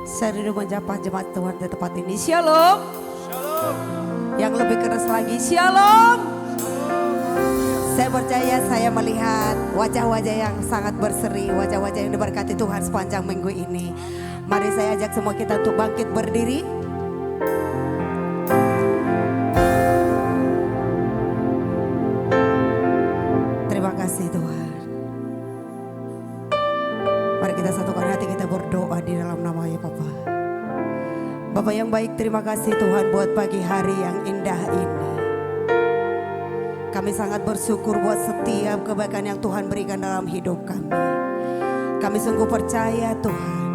Saya rindu menyapa jemaat Tuhan di tempat ini. Shalom. Shalom. Yang lebih keras lagi, shalom. Saya percaya saya melihat wajah-wajah yang sangat berseri, wajah-wajah yang diberkati Tuhan sepanjang minggu ini. Mari saya ajak semua kita untuk bangkit berdiri. Terima kasih Tuhan. Mari kita satukan hati, kita berdoa di dalam nama-Nya Bapa. Bapa yang baik, terima kasih Tuhan buat pagi hari yang indah ini. Kami sangat bersyukur buat setiap kebaikan yang Tuhan berikan dalam hidup kami. Kami sungguh percaya Tuhan,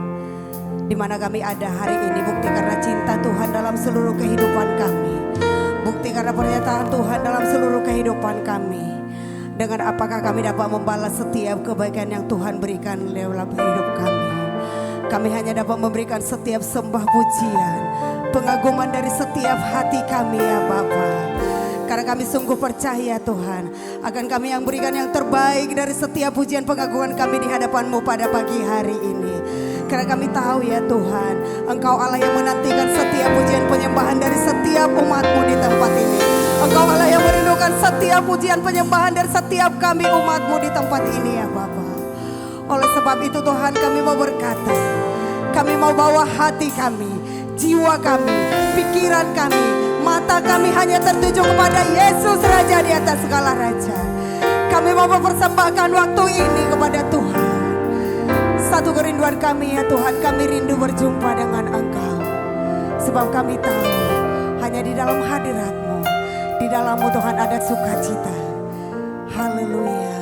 di mana kami ada hari ini bukti karena cinta Tuhan dalam seluruh kehidupan kami. Bukti karena pernyataan Tuhan dalam seluruh kehidupan kami. Dengan apakah kami dapat membalas setiap kebaikan yang Tuhan berikan dalam hidup kami. Kami hanya dapat memberikan setiap sembah pujian, pengaguman dari setiap hati kami ya Bapa. Karena kami sungguh percaya Tuhan, akan kami yang berikan yang terbaik dari setiap pujian pengagungan kami di hadapan-Mu pada pagi hari ini. Karena kami tahu ya Tuhan, Engkau Allah yang menantikan setiap pujian penyembahan dari setiap umat-Mu di tempat ini. Engkau Allah yang merindukan setiap pujian penyembahan dari setiap kami umat-Mu di tempat ini ya Bapa. Oleh sebab itu Tuhan, kami mau berkata, kami mau bawa hati kami, jiwa kami, pikiran kami, mata kami hanya tertuju kepada Yesus Raja di atas segala raja. Kami mau mempersembahkan waktu ini kepada Tuhan. Satu kerinduan kami ya Tuhan, kami rindu berjumpa dengan Engkau. Sebab kami tahu hanya di dalam hadirat-Mu, di dalam-Mu Tuhan ada sukacita. Haleluya.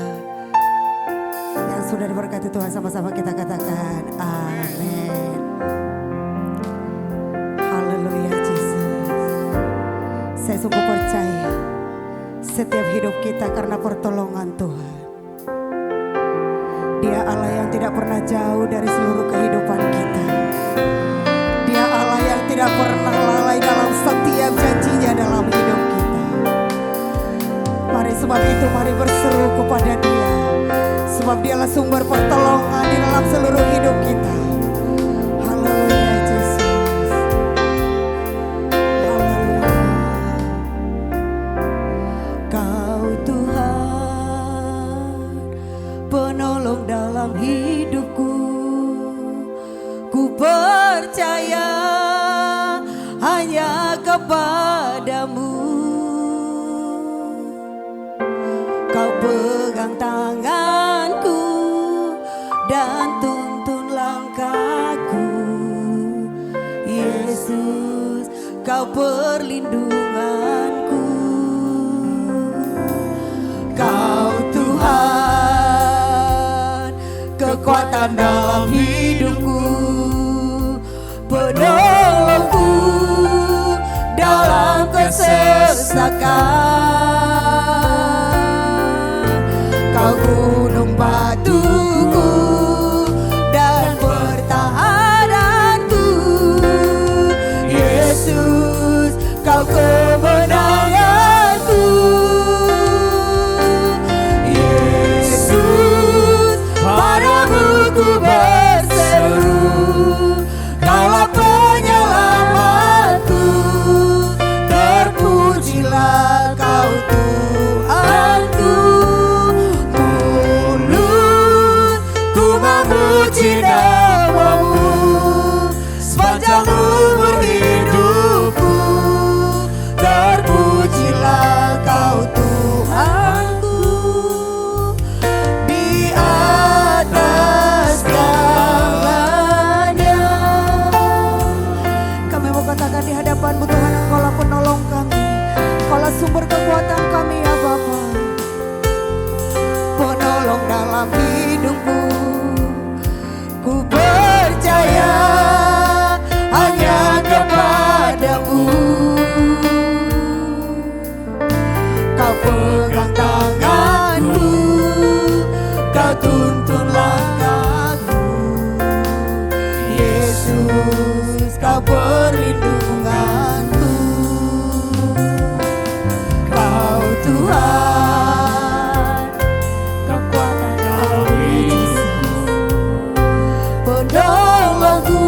Yang sudah diberkati Tuhan, sama-sama kita katakan amin. Haleluya Yesus. Saya sungguh percaya setiap hidup kita karena pertolongan Tuhan. Dia Allah yang tidak pernah jauh dari seluruh kehidupan kita. Dia Allah yang tidak pernah lalai dalam setiap janjinya dalam hidup kita. Mari sebab itu mari berseru kepada Dia. Sebab Dialah sumber pertolongan di dalam seluruh hidup kita. Haleluya Yesus. Haleluya. Kau Tuhan, penolong dalam hidupku. Ku percaya hanya kepadamu. Kau pegang tanganku dan tuntun langkahku. Yesus, Kau perlindunganku. Kau Tuhan, kekuatan dalam hidupku, penolongku dalam kesesakan. Kau gunung batuku dan pertahananku. Yesus, Kau kemenanganku. Yesus, padamu ku berseru. Kaulah penyelamatku. Terpujilah Kau Tuhanku. Memuji nama-Mu sepanjang umur hidupku. Terpujilah Kau Tuhanku di atas segalanya. Kami mau katakan di hadapan-Mu Tuhan, Engkaulah penolong kami, Engkaulah sumber kekuatan kami ya Bapa. Penolong dalam hidupku. Ku percaya hanya kepadamu. Kau pegang tanganku, Kau tuntun langkahku. Yesus, Kau perlindunganku. Kau Tuhan, kekuatan dalam hidupku, penolongku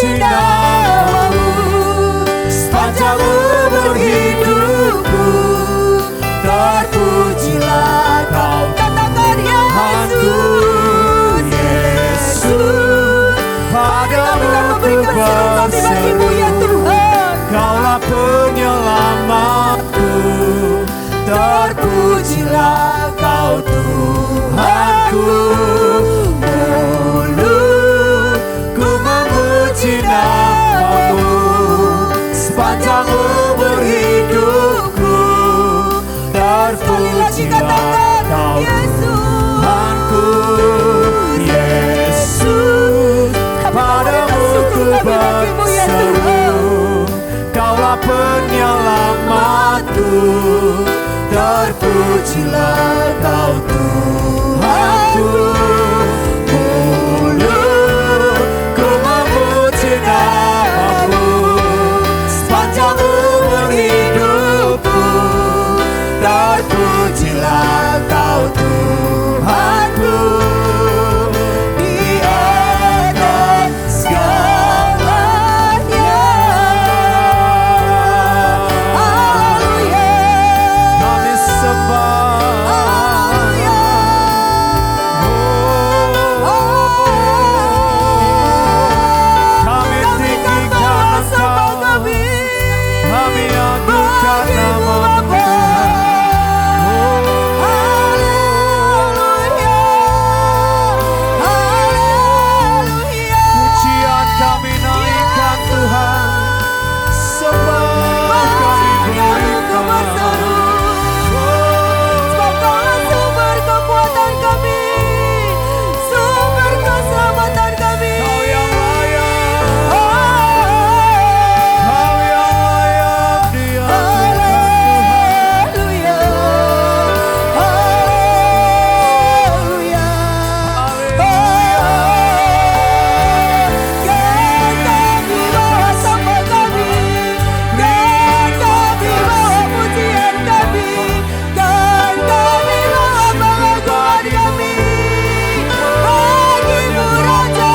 memuji namamu sepanjang umur hidupku. Terpujilah kau, Katakan Tuhanku Yesus. Padamu ku bagimu ya berseru, Tuhan. Kaulah penyelamatku. Terpujilah kau Tuhanku. Mulutku memuji namamu sepanjang umur hidupku. Terpujilah kau Tuhanku Yesus. Padamu ku berseru, Kaulah penyelamatku. Terpujilah kau Tuhanku. Mulutku memuji namamu sepanjang umur hidupku. Terpujilah kau Tuhanku. Di atas segalanya. Haleluya. Kami sembah. Haleluya. Kami tinggikan Engkau, kami agungkan namamu. Pujian kami naikkan Tuhan, sembah kami berikan. Sebab Kaulah sumber kekuatan kami, sumber keselamatan kami. Kau yang layak, Kau yang layak diagungkan Haleluya. Haleluya. Kan kami bawa sembah kami, kan kami bawa pujian kami, kan kami bawa pengagungan kami bagimu Raja.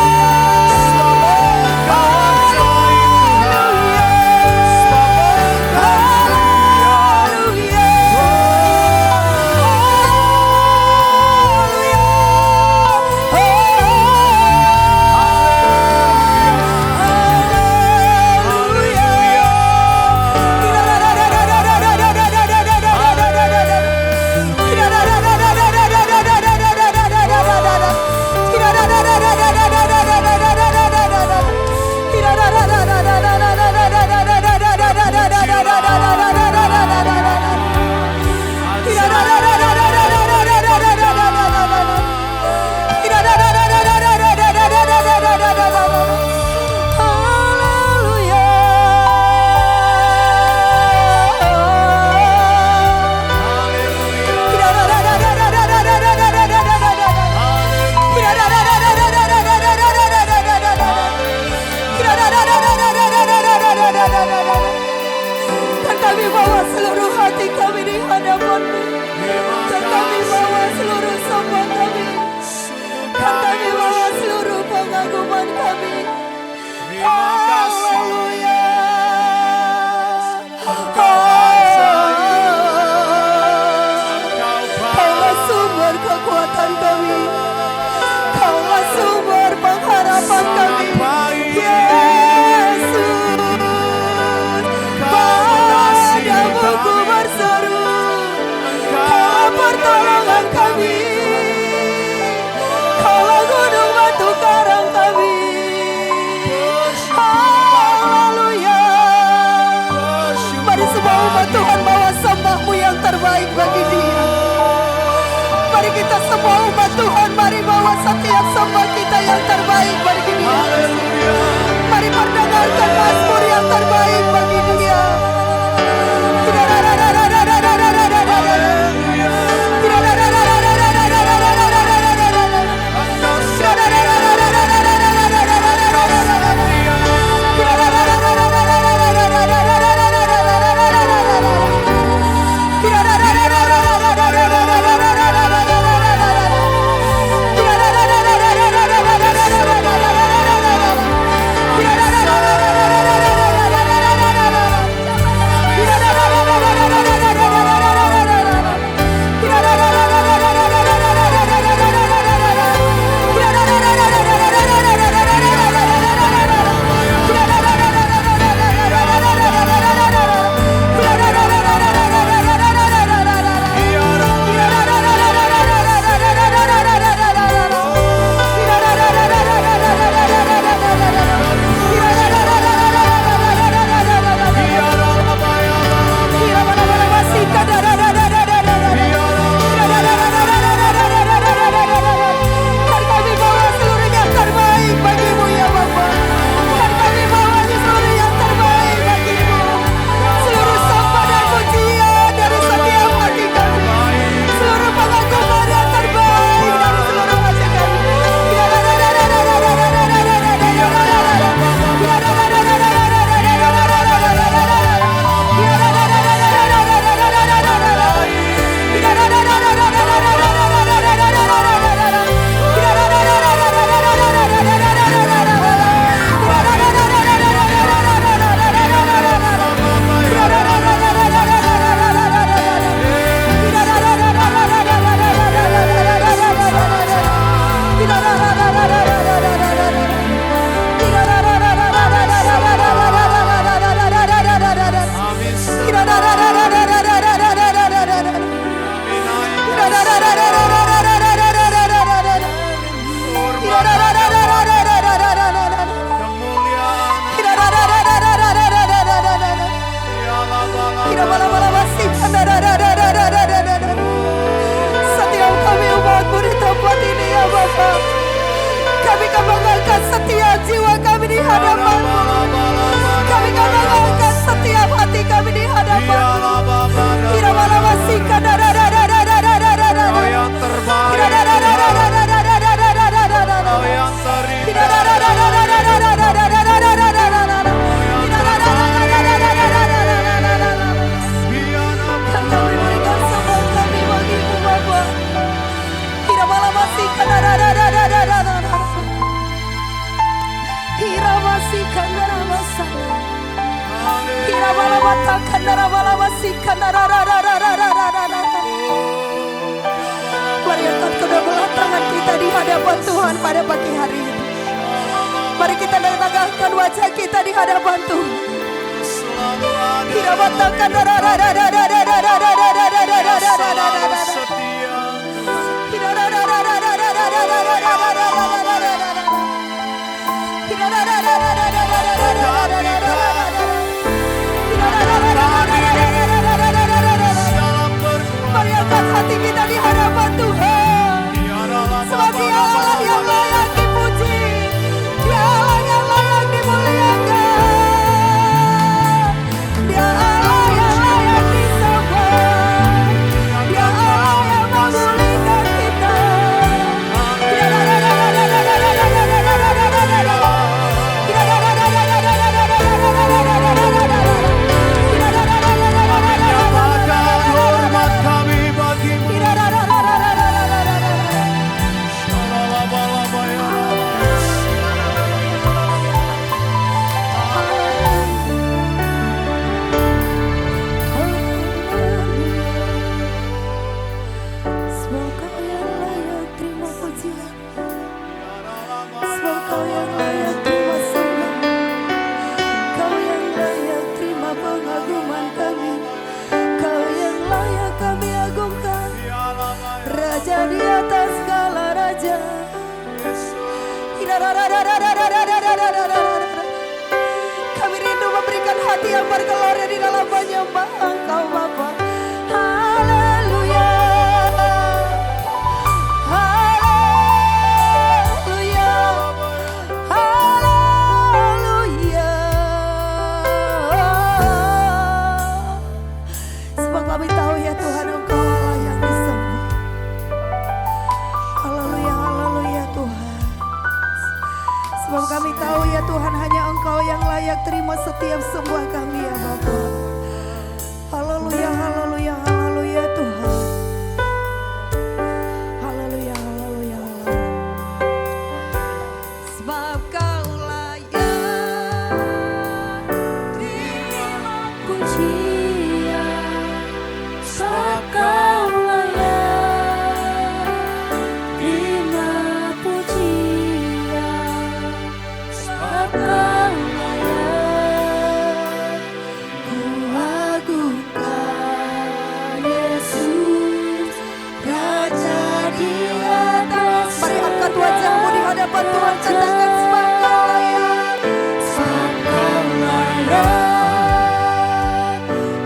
Dan kami bawa seluruh hati kami di hadapan-Mu. Dan kami bawa seluruh sembah kami. Dan kami bawa seluruh pengagungan kami. Haleluya. Kaulah sumber kekuatan kami. Kaulah sumber pengharapan kami. Yesus. Padamu ku berseru, Kaulah pertolongan kami, Kaulah gunung batu karang kami. Haleluya. Mari semua umat Tuhan bawa sembah-Mu yang terbaik bagi Dia. Mari kita semua umat Tuhan, mari bawa setiap sembah kita yang terbaik bagi Dia. Mari perdengarkan mazmur yang terbaik bagi Dia. Setiap kami umatmu di tempat ini ya Bapa, kami kembangkan setiap jiwa kami di hadapan-Mu. Kami kembangkan setiap hati kami di hadapan-Mu. Kau yang terbaik, Kau yang Kami berikan semua kami bagi-Mu Bapa. Mari angkat kedua belah tangan kita di hadapan Tuhan pada pagi hari ini. Mari kita tegakkan wajah kita di hadapan Tuhan. Mari angkat hati kita di hadapan Tuhan. Sebab Dia Allah yang layak dipuji, Dia Allah yang layak dimuliakan, Dia Allah yang layak disembah, Dia Allah yang memulihkan kita. Nyatakan hormat kami bagi-Mu. Sebab Kau yang layak terima pujian, sebab Kau yang layak terima sembah, Kau yang layak terima pengagungan kami, Kau yang layak kami agungkan, Raja di atas segala raja. Kami rindu memberikan hati yang bergelora di dalam menyembah Engkau Bapa. Haleluya, haleluya, haleluya. Sebab kami tahu ya Tuhan, Engkau Allah yang disembah. Haleluya, haleluya Tuhan. Sebab kami tahu ya Tuhan, hanya Engkau yang layak terima setiap sembah kami ya Bapa. Haleluya, haleluya, haleluya Tuhan. Haleluya, haleluya, haleluya. Sebab Kau layak terima pujian, sebab Kau layak terima pujian, sebab Kau layak ku agungkan Yesus, Raja di atas. Mari angkat wajahmu di hadapan Tuhan, katakan sebab Kau layak, sebab Kau layak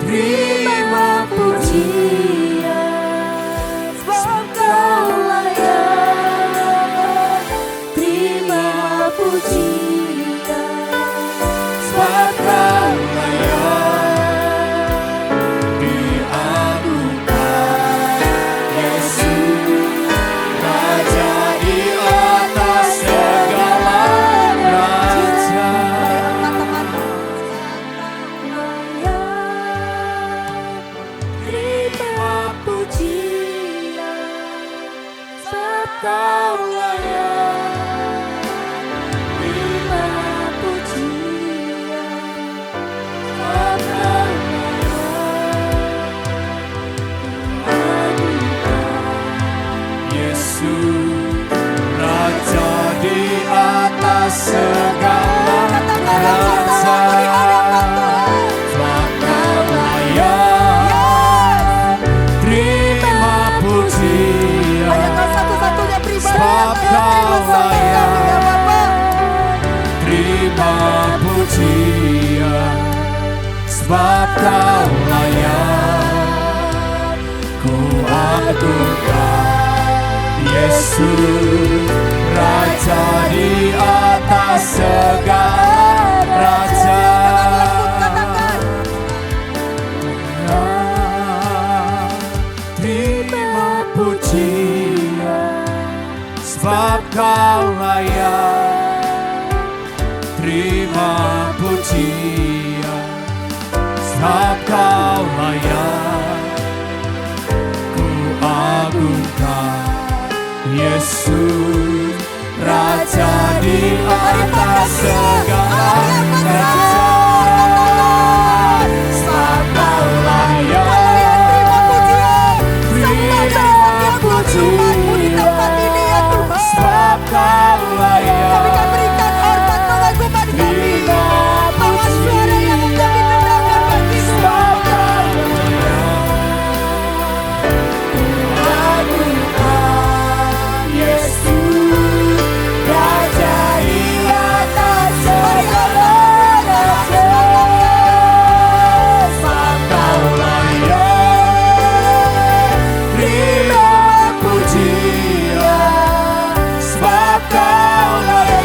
terima pujian, sebab Kau layak terima pujian, sebab Kau layak diagungkan Yesus, Raja di atas segala raja. Terima pujian, sebab Kau layak terima pujian, sebab Kau Yesus, Raja di atas segala raja. Sebab Kau layak terima pujian, sebab Kau layak terima pujian, sebab Kau layak ku agungkan. Yesus, Raja di atas segala raja. Terima pujian sebab Kau layak. Terima pujian sebab Kau layak ku agungkan. Yesus, Raja di atas segala raja. Sebab Kau layak. Terima pujian di tempat ini ya Tuhan. Sebab Kau layak. Kami akan berikan hormat pengagungan kami. Bawa suara yang kami dengarkan bagi Sebab Kau layak ku agungkan. Yesus, Raja di atas segala raja. Sebab Kau layak. Terima pujian sebab Kau layak.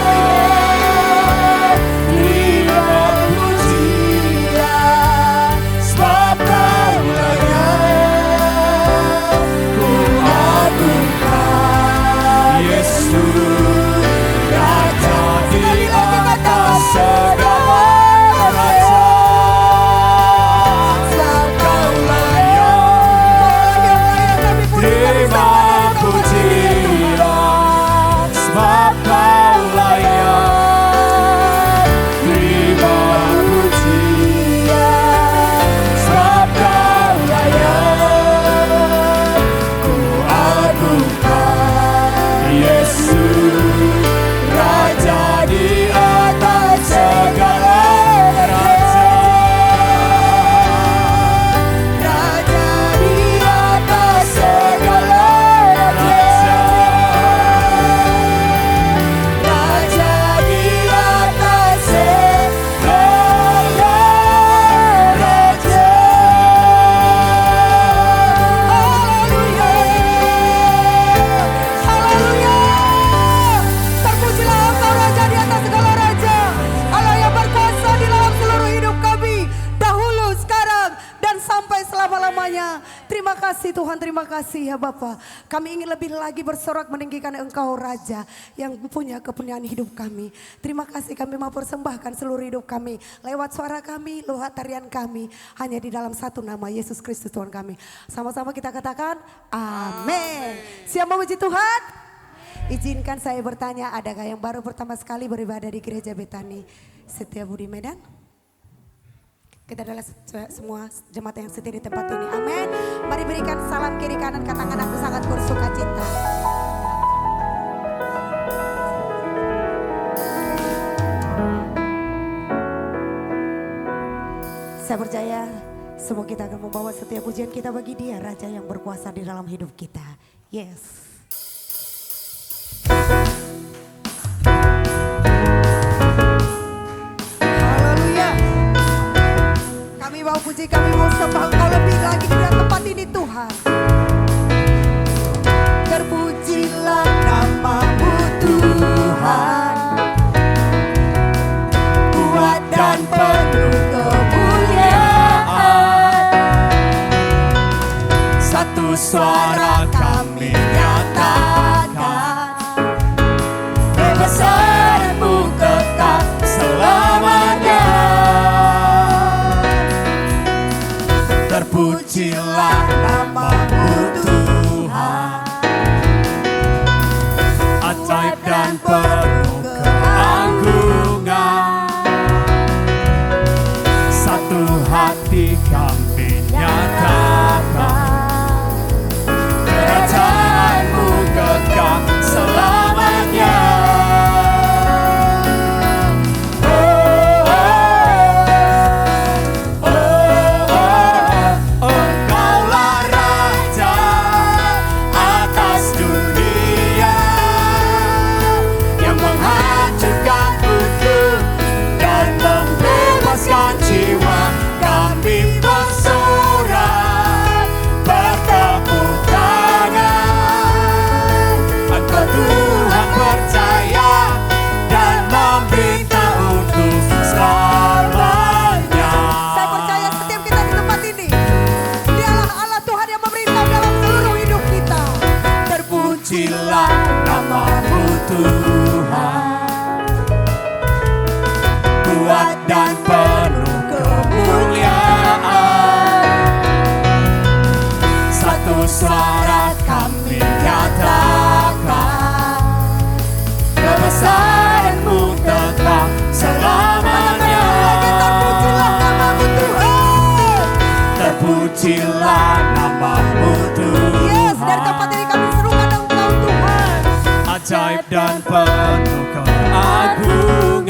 Terima pujian sebab Kau layak ku agungkan. Yesus, Raja di atas segala raja. Sebab Kau layak. Terima pujian sebab Kau layak. Terima pujian sebab Kau layak ku agungkan. Yesus, Raja di atas segala raja. Raja di atas segala raja. Raja di atas segala raja. Haleluya. Haleluya. Terpujilah Engkau Raja di atas segala raja. Allah yang berkuasa di dalam seluruh hidup kami. Dahulu, sekarang, dan sampai selama-lamanya. Terima kasih Tuhan, terima kasih ya Bapa. Kami ingin lebih lagi bersorak meninggikan Engkau Raja yang punya kepunyaan hidup kami. Terima kasih kami mau persembahkan seluruh hidup kami. Lewat suara kami, lewat tarian kami. Hanya di dalam satu nama Yesus Kristus Tuhan kami. Sama-sama kita katakan amin. Siap memuji Tuhan? Izinkan saya bertanya, adakah yang baru pertama sekali beribadah di Gereja Betani Setiabudi Medan? Kita adalah semua jemaat yang setia di tempat ini. Amin. Mari berikan salam kiri kanan, katakan aku sangat bersuka cita. Saya percaya semua kita akan membawa setiap pujian kita bagi Dia, Raja yang berkuasa di dalam hidup kita. Yes. Haleluya. Kami mau puji, kami mau sembah Engkau lebih lagi di dalam tempat ini Tuhan. Terpujilah nama-Mu Tuhan, kuat dan penuh kemuliaan. Satu suara kami nyatakan, kebesaran-Mu tetap selamanya. dan penuh kemuliaan. Satu suara kami nyatakan, kebesaran-Mu tetap selamanya. Terpujilah nama-Mu Tuhan. Yes, dari tempat ini kami serukan Engkau Tuhan. Ajaib dan penuh keagungan.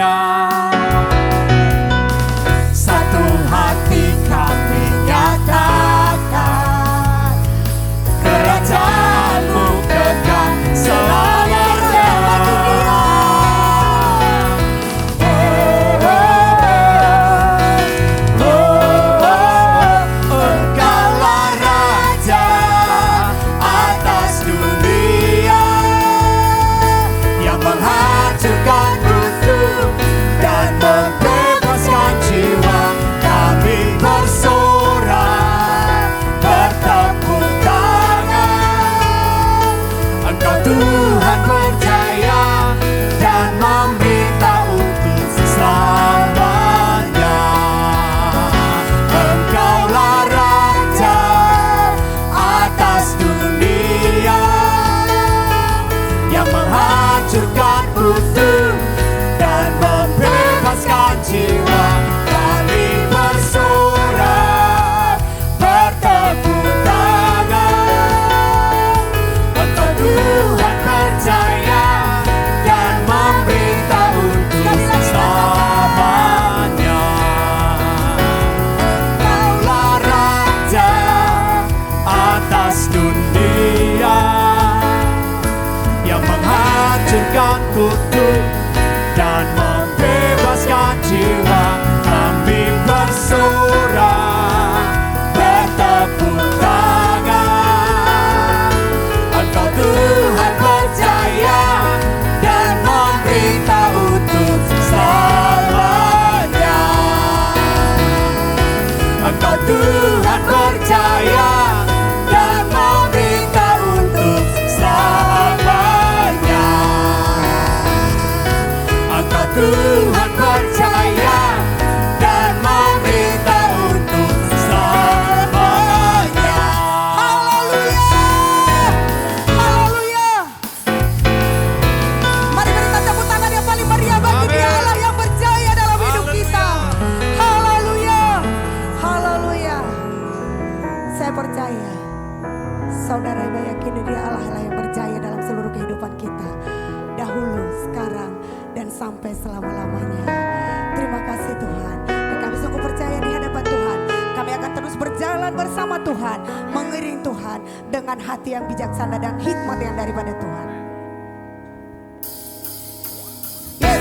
Satu hati kami nyatakan, kerajaan-Mu kekal selamanya. Engkaulah Raja atas dunia, yang menghancurkan musuh dan membebaskan jiwa. Kami bersorak, bertepuk tangan. Engkau Tuhan percaya dan meminta untuk selamanya. Engkaulah Raja atas dunia, yang menghancurkan musuh dan membebaskan jiwa. Kami bersorak, bertepuk tangan. Engkau Tuhan percaya dan meminta untuk selamanya. Engkaulah Raja atas dunia, yang menghancurkan kutuk dan membebaskan jiwa. Kami bersorak, bertepuk tangan. Engkau Tuhan percaya dan meminta untuk selamanya. Engkau Tuhan percaya dan meminta untuk selamanya. Engkau Tuhan percaya dan meminta untuk selamanya. Haleluya. Haleluya. Mari berikan tepuk tangan yang paling meriah bagi Dia Allah yang berjaya dalam hidup kita. Haleluya. Haleluya. Saya percaya saudara meyakini Dia Allah yang berjaya dalam seluruh kehidupan kita, dahulu, sekarang, dan sampai selama-lamanya. Terima kasih Tuhan. Dan kami sungguh percaya di hadapan Tuhan, kami akan terus berjalan bersama Tuhan, mengiring Tuhan dengan hati yang bijaksana dan hikmat yang daripada Tuhan. Yes.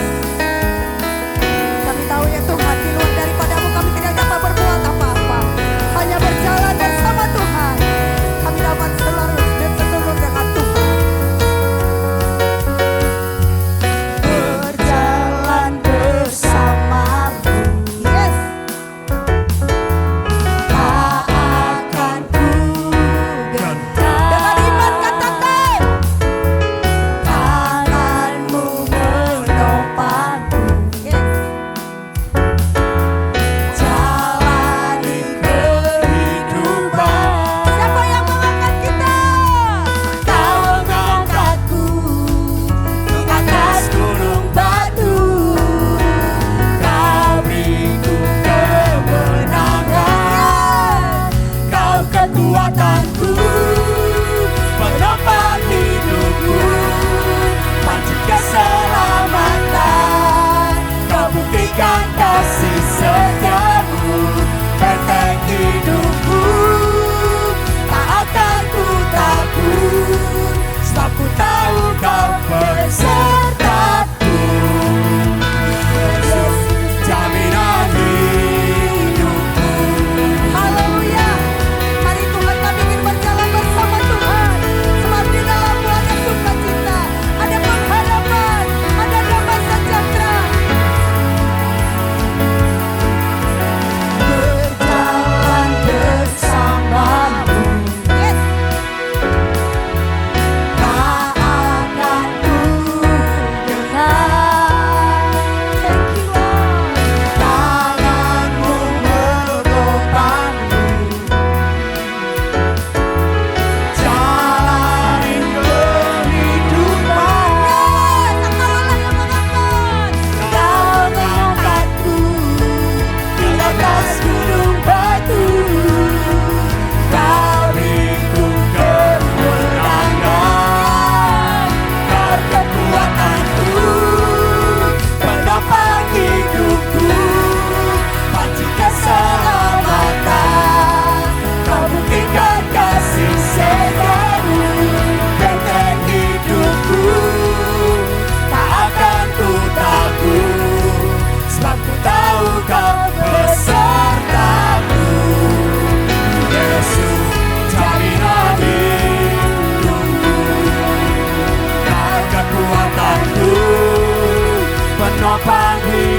Kami tahu ya Tuhan, di luar daripada-Mu kami tidak dapat berbuat apa-apa. Hanya berjalan bersama Tuhan, kami dapat selalu dan seturut dengan Tuhan. Berjalan bersama-Mu, yes. Tak akan ku gentar. Dengan iman katakan,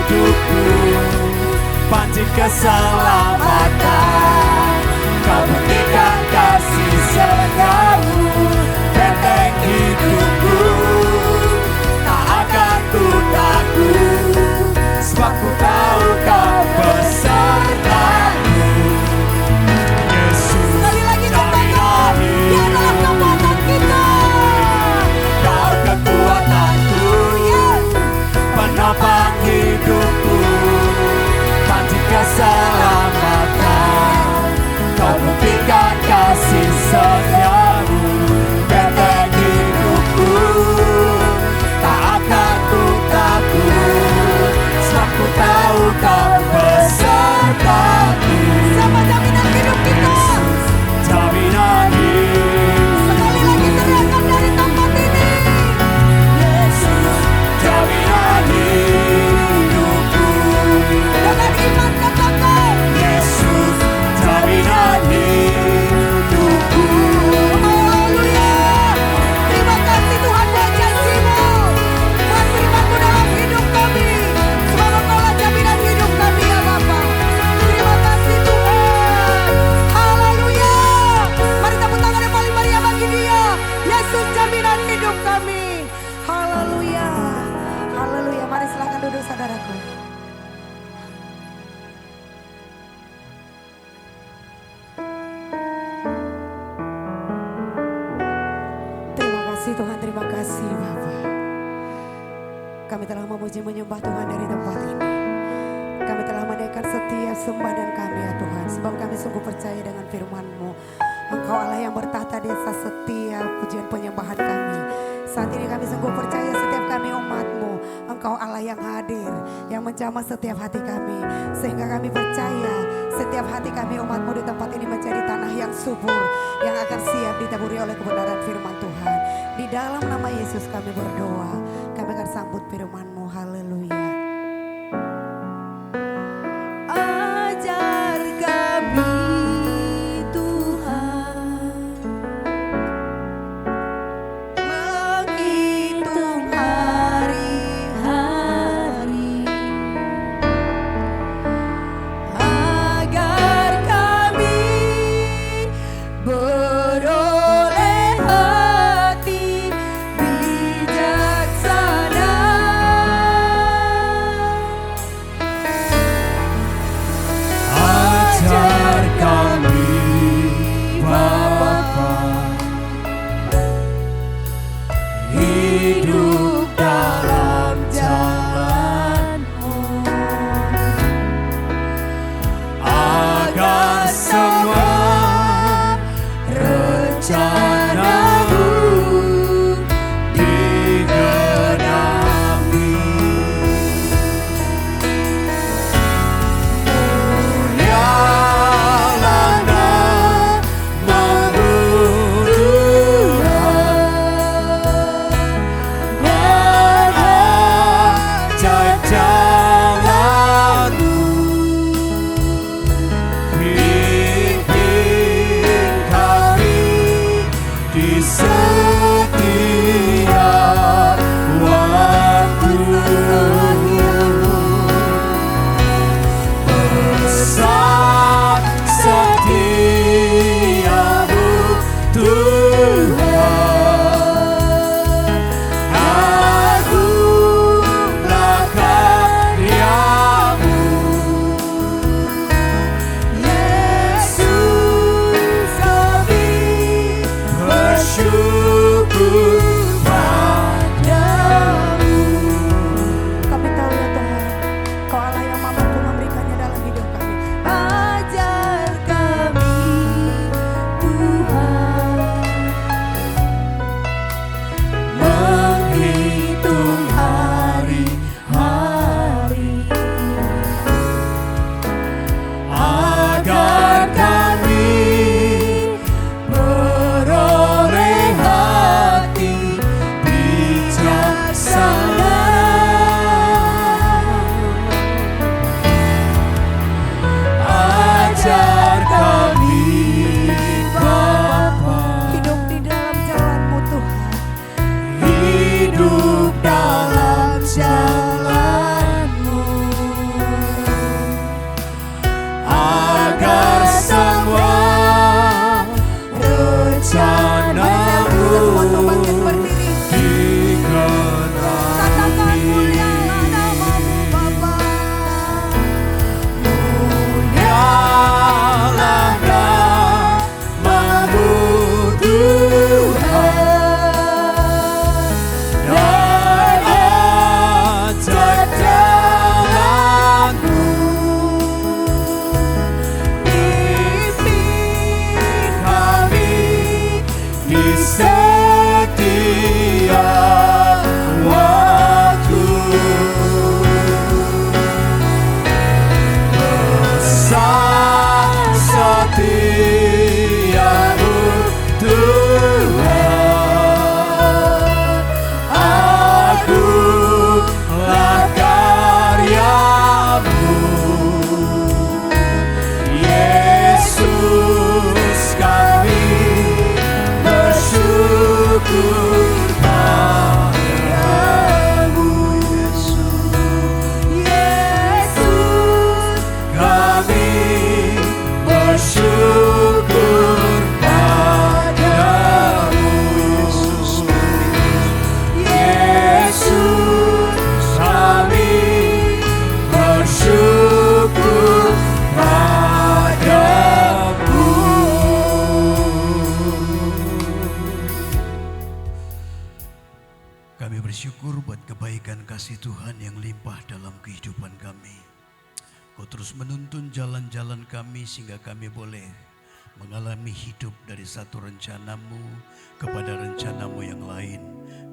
hidupku, panci keselamatan. Kau buktikan kasih setiamu, benteng hidupku, tak akan ku takut, sebab ku tahu kau besertaku. Yesus, sekali lagi katakan, Dia adalah kekuatan kita. Kau kekuatanku, penopang hidupku, panci keselamatan. Kau buktikan kasih setiamu, benteng hidupku, tak akan ku takut, sebab ku tahu kau besertaku. Sama jaminan hidup kita, jaminan hidup. Sekali lagi teriakan dari tempat ini, Yesus, jaminan hidupku. Dengan iman katakan, Yesus, jaminan hidupku. Haleluya. Terima kasih Tuhan buat janji-Mu, buat firman-Mu dalam hidup kami. Sebab Engkaulah jaminan hidup kami ya Bapa. Terima kasih Tuhan. Haleluya. Mari tepuk tangan yang paling meriah bagi Dia. Yesus jaminan hidup kami. Haleluya. Haleluya. Mari silakan duduk saudaraku. Terima kasih Tuhan, terima kasih Bapa. Kami telah memuji menyembah Tuhan dari tempat ini. Kami telah menaikkan setiap sembahan kami ya Tuhan, sebab kami sungguh percaya dengan firman-Mu. Engkau Allah yang bertahta di atas setiap pujian penyembahan kami. Saat ini kami sungguh percaya setiap kami umat-Mu, Engkau Allah yang hadir, yang menjamah setiap hati kami. Sehingga kami percaya setiap hati kami umat-Mu di tempat ini menjadi tanah yang subur, yang akan siap ditaburi oleh kebenaran firman Tuhan. Di dalam nama Yesus kami berdoa, kami akan sambut firman-Mu. Haleluya. Ajar kami Tuhan menghitung hari-hari, agar kami beroleh hati bijaksana. kasih Tuhan yang limpah dalam kehidupan kami. Kau terus menuntun jalan-jalan kami sehingga kami boleh mengalami hidup dari satu rencanamu kepada rencanamu yang lain.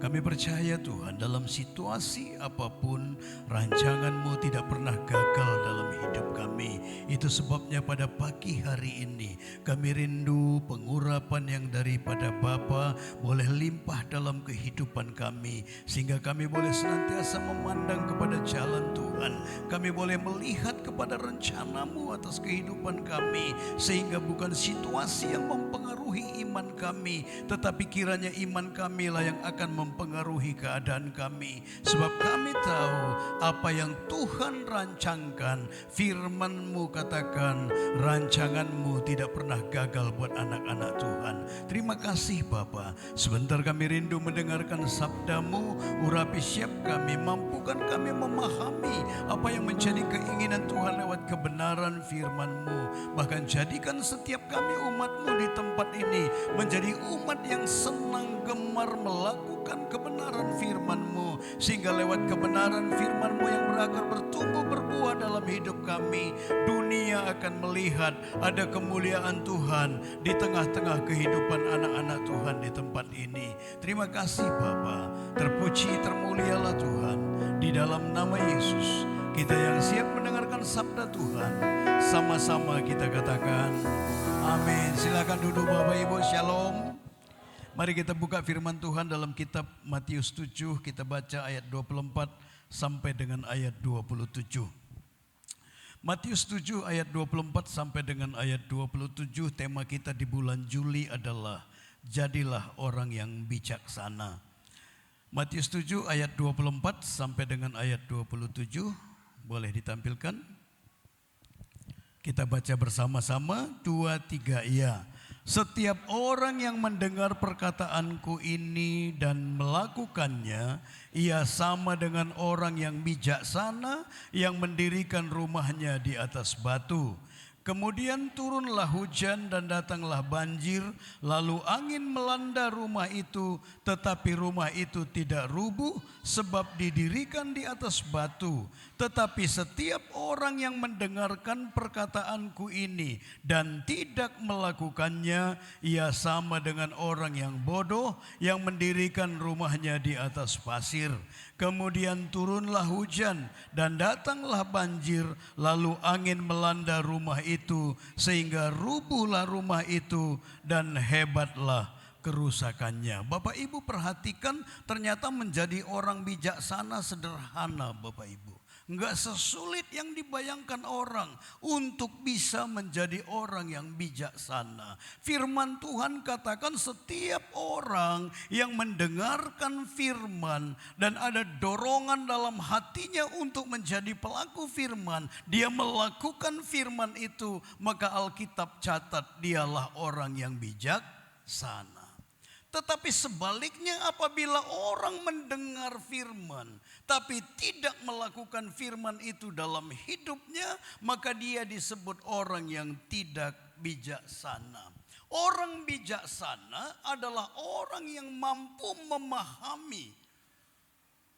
Kami percaya Tuhan, dalam situasi apapun rancanganmu tidak pernah gagal dalam hidup kami. Itu sebabnya pada pagi hari ini kami rindu pengurapan yang daripada Bapa boleh limpah dalam kehidupan kami, sehingga kami boleh senantiasa memandang kepada jalan Tuhan. Kami boleh melihat kepada rencanamu atas kehidupan kami, sehingga bukan situasi yang mempengaruhi iman kami, tetapi kiranya iman kami lah yang akan mempengaruhi keadaan kami. Sebab kami tahu apa yang Tuhan rancangkan. Firman-Mu katakan rancangan-Mu tidak pernah gagal buat anak-anak Tuhan. Terima kasih Bapa. Sebentar kami rindu mendengarkan sabda-Mu. Urapi siap kami, mampukan kami memahami apa yang menjadi keinginan Tuhan lewat kebenaran firman-Mu. Bahkan jadikan setiap kami umat-Mu di tempat ini menjadi umat yang senang gemar melakukan kebenaran firman-Mu, sehingga lewat kebenaran firman-Mu yang berakar bertumbuh berbuah dalam hidup kami, dunia akan melihat ada kemuliaan Tuhan di tengah-tengah kehidupan anak-anak Tuhan di tempat ini. Terima kasih Bapa, terpuji termulialah Tuhan. Di dalam nama Yesus kita yang siap mendengarkan sabda Tuhan, sama-sama kita katakan amin. Silakan duduk Bapak Ibu, shalom. Mari kita buka firman Tuhan dalam kitab Matius 7, kita baca ayat 24 sampai dengan ayat 27. Matius 7 ayat 24 sampai dengan ayat 27, tema kita di bulan Juli adalah jadilah orang yang bijaksana. Matius 7 ayat 24 sampai dengan ayat 27, boleh ditampilkan? Kita baca bersama-sama, 2, 3, iya. Setiap orang yang mendengar perkataanku ini dan melakukannya, ia sama dengan orang yang bijaksana yang mendirikan rumahnya di atas batu. Kemudian turunlah hujan dan datanglah banjir, lalu angin melanda rumah itu, tetapi rumah itu tidak rubuh sebab didirikan di atas batu. Tetapi setiap orang yang mendengarkan perkataanku ini dan tidak melakukannya, ia sama dengan orang yang bodoh yang mendirikan rumahnya di atas pasir. Kemudian turunlah hujan dan datanglah banjir, lalu angin melanda rumah itu sehingga rubuhlah rumah itu dan hebatlah kerusakannya. Bapak Ibu perhatikan, ternyata menjadi orang bijaksana sederhana Bapak Ibu. Enggak sesulit yang dibayangkan orang untuk bisa menjadi orang yang bijaksana. Firman Tuhan katakan setiap orang yang mendengarkan firman dan ada dorongan dalam hatinya untuk menjadi pelaku firman, dia melakukan firman itu, maka Alkitab catat dialah orang yang bijaksana. Tetapi sebaliknya, apabila orang mendengar firman tapi tidak melakukan firman itu dalam hidupnya, maka dia disebut orang yang tidak bijaksana. Orang bijaksana adalah orang yang mampu memahami,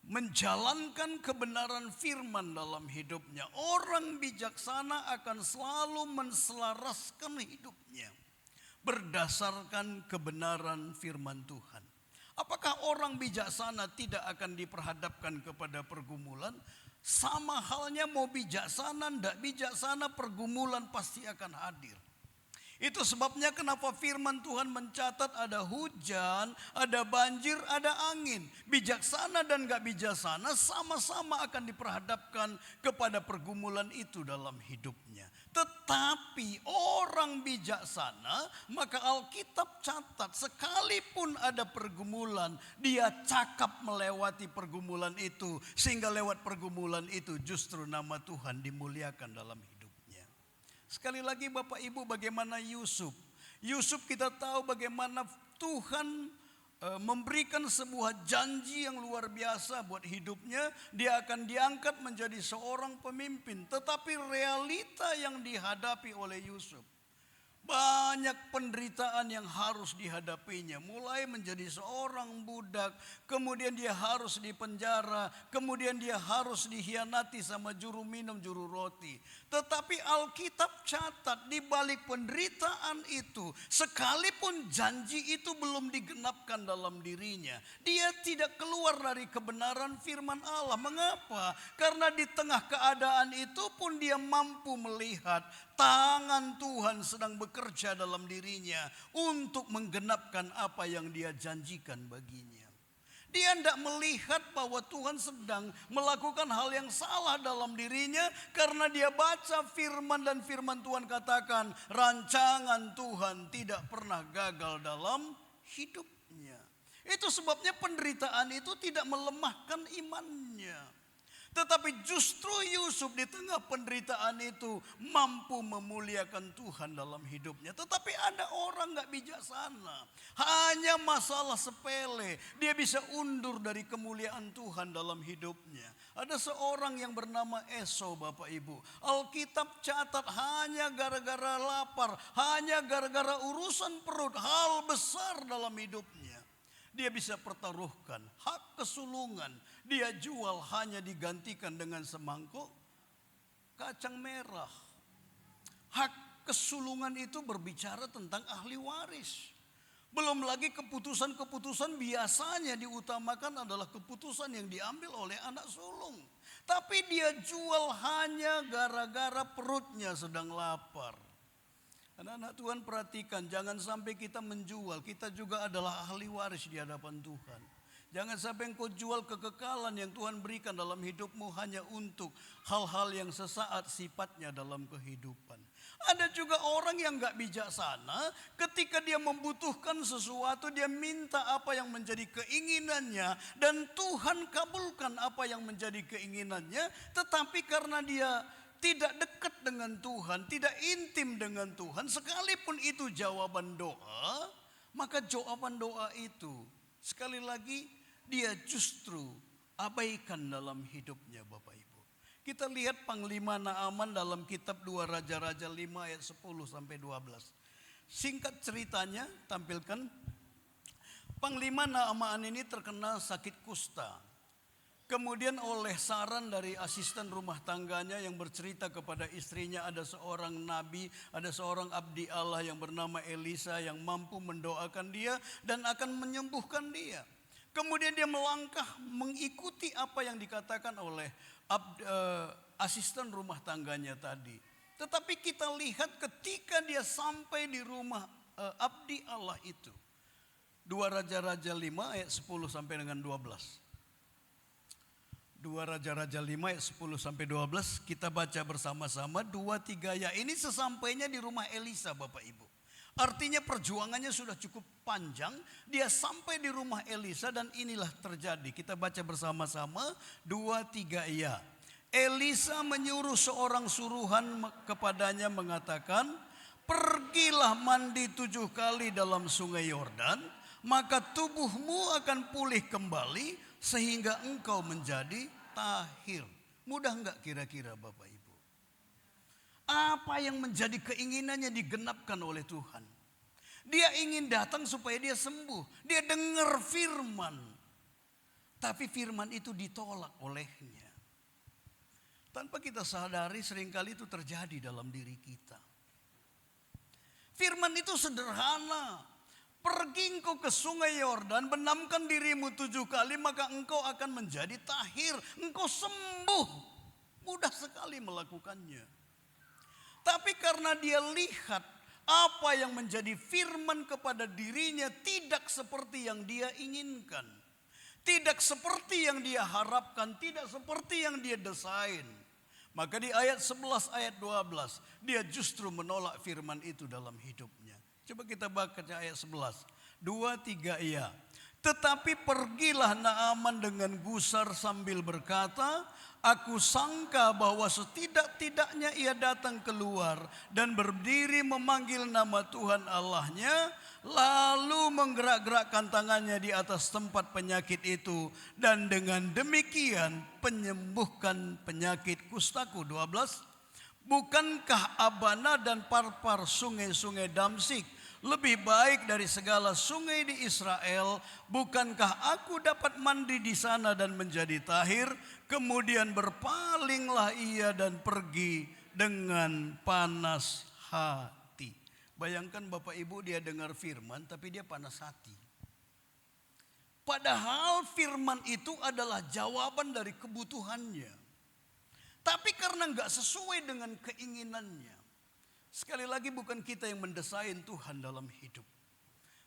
menjalankan kebenaran firman dalam hidupnya. Orang bijaksana akan selalu menselaraskan hidupnya berdasarkan kebenaran firman Tuhan. Apakah orang bijaksana tidak akan diperhadapkan kepada pergumulan? Sama halnya mau bijaksana, tidak bijaksana, pergumulan pasti akan hadir. Itu sebabnya kenapa firman Tuhan mencatat ada hujan, ada banjir, ada angin. Bijaksana dan gak bijaksana sama-sama akan diperhadapkan kepada pergumulan itu dalam hidupnya. Tetapi orang bijaksana, maka Alkitab catat sekalipun ada pergumulan, dia cakap melewati pergumulan itu. Sehingga lewat pergumulan itu justru nama Tuhan dimuliakan dalam hidupnya. Sekali lagi Bapak Ibu, bagaimana Yusuf. Yusuf kita tahu bagaimana Tuhan memberikan sebuah janji yang luar biasa buat hidupnya. Dia akan diangkat menjadi seorang pemimpin. Tetapi realita yang dihadapi oleh Yusuf Banyak penderitaan yang harus dihadapinya. Mulai menjadi seorang budak, kemudian dia harus dipenjara, kemudian dia harus dikhianati sama juru minum, juru roti. Tetapi Alkitab catat di balik penderitaan itu, sekalipun janji itu belum digenapkan dalam dirinya, dia tidak keluar dari kebenaran firman Allah. Mengapa? Karena di tengah keadaan itu pun dia mampu melihat tangan Tuhan sedang bekerja dalam dirinya untuk menggenapkan apa yang dia janjikan baginya. Dia tidak melihat bahwa Tuhan sedang melakukan hal yang salah dalam dirinya karena dia baca firman dan firman Tuhan katakan rancangan Tuhan tidak pernah gagal dalam hidupnya. Itu sebabnya penderitaan itu tidak melemahkan imannya. Tetapi justru Yusuf di tengah penderitaan itu mampu memuliakan Tuhan dalam hidupnya. Tetapi ada orang gak bijaksana. Hanya masalah sepele. Dia bisa undur dari kemuliaan Tuhan dalam hidupnya. Ada seorang yang bernama Esau, Bapak Ibu. Alkitab catat hanya gara-gara lapar. Hanya gara-gara urusan perut. Hal besar dalam hidupnya. Dia bisa pertaruhkan hak kesulungan. Dia jual hanya digantikan dengan semangkuk kacang merah. Hak kesulungan itu berbicara tentang ahli waris. Belum lagi keputusan-keputusan biasanya diutamakan adalah keputusan yang diambil oleh anak sulung. Tapi dia jual hanya gara-gara perutnya sedang lapar. Anak-anak Tuhan perhatikan, jangan sampai kita menjual. Kita juga adalah ahli waris di hadapan Tuhan. Jangan sampai engkau jual kekekalan yang Tuhan berikan dalam hidupmu hanya untuk hal-hal yang sesaat sifatnya dalam kehidupan. Ada juga orang yang gak bijaksana, ketika dia membutuhkan sesuatu, dia minta apa yang menjadi keinginannya, dan Tuhan kabulkan apa yang menjadi keinginannya, tetapi karena dia tidak dekat dengan Tuhan, tidak intim dengan Tuhan, sekalipun itu jawaban doa, maka jawaban doa itu sekali lagi dia justru abaikan dalam hidupnya, Bapak Ibu. Kita lihat Panglima Naaman dalam kitab 2 Raja-Raja 5 ayat 10 sampai 12. Singkat ceritanya, tampilkan. Panglima Naaman ini terkena sakit kusta. Kemudian oleh saran dari asisten rumah tangganya yang bercerita kepada istrinya, ada seorang nabi, ada seorang abdi Allah yang bernama Elisa yang mampu mendoakan dia dan akan menyembuhkan dia. Kemudian dia melangkah mengikuti apa yang dikatakan oleh asisten rumah tangganya tadi. Tetapi kita lihat ketika dia sampai di rumah abdi Allah itu. 2 Raja-Raja 5 ayat 10 sampai dengan 12. 2 Raja-Raja 5 ayat 10 sampai 12 kita baca bersama-sama 2-3 ya. Ini sesampainya di rumah Elisa, Bapak Ibu. Artinya perjuangannya sudah cukup panjang. Dia sampai di rumah Elisa dan inilah terjadi. Kita baca bersama-sama 2-3 ya. Elisa menyuruh seorang suruhan kepadanya mengatakan, pergilah mandi 7 kali dalam sungai Yordan, maka tubuhmu akan pulih kembali sehingga engkau menjadi tahir. Mudah enggak kira-kira Bapak Ibu? Apa yang menjadi keinginannya digenapkan oleh Tuhan. Dia ingin datang supaya dia sembuh. Dia dengar firman. Tapi firman itu ditolak olehnya. Tanpa kita sadari seringkali itu terjadi dalam diri kita. Firman itu sederhana. Pergi engkau ke sungai Yordan, benamkan dirimu 7 kali, maka engkau akan menjadi tahir. Engkau sembuh. Mudah sekali melakukannya. Tapi karena dia lihat apa yang menjadi firman kepada dirinya tidak seperti yang dia inginkan. Tidak seperti yang dia harapkan, tidak seperti yang dia desain. Maka di ayat 11, ayat 12, dia justru menolak firman itu dalam hidupnya. Coba kita baca ayat 11. 2-3 iya. Tetapi pergilah Naaman dengan gusar sambil berkata, aku sangka bahwa setidak-tidaknya ia datang keluar dan berdiri memanggil nama Tuhan Allahnya, lalu menggerak-gerakkan tangannya di atas tempat penyakit itu, dan dengan demikian penyembuhkan penyakit kustaku. 12. Bukankah Abana dan Parpar sungai-sungai Damsik lebih baik dari segala sungai di Israel? Bukankah aku dapat mandi di sana dan menjadi tahir? Kemudian berpalinglah ia dan pergi dengan panas hati. Bayangkan Bapak Ibu, dia dengar firman tapi dia panas hati. Padahal firman itu adalah jawaban dari kebutuhannya. Tapi karena nggak sesuai dengan keinginannya. Sekali lagi bukan kita yang mendesain Tuhan dalam hidup.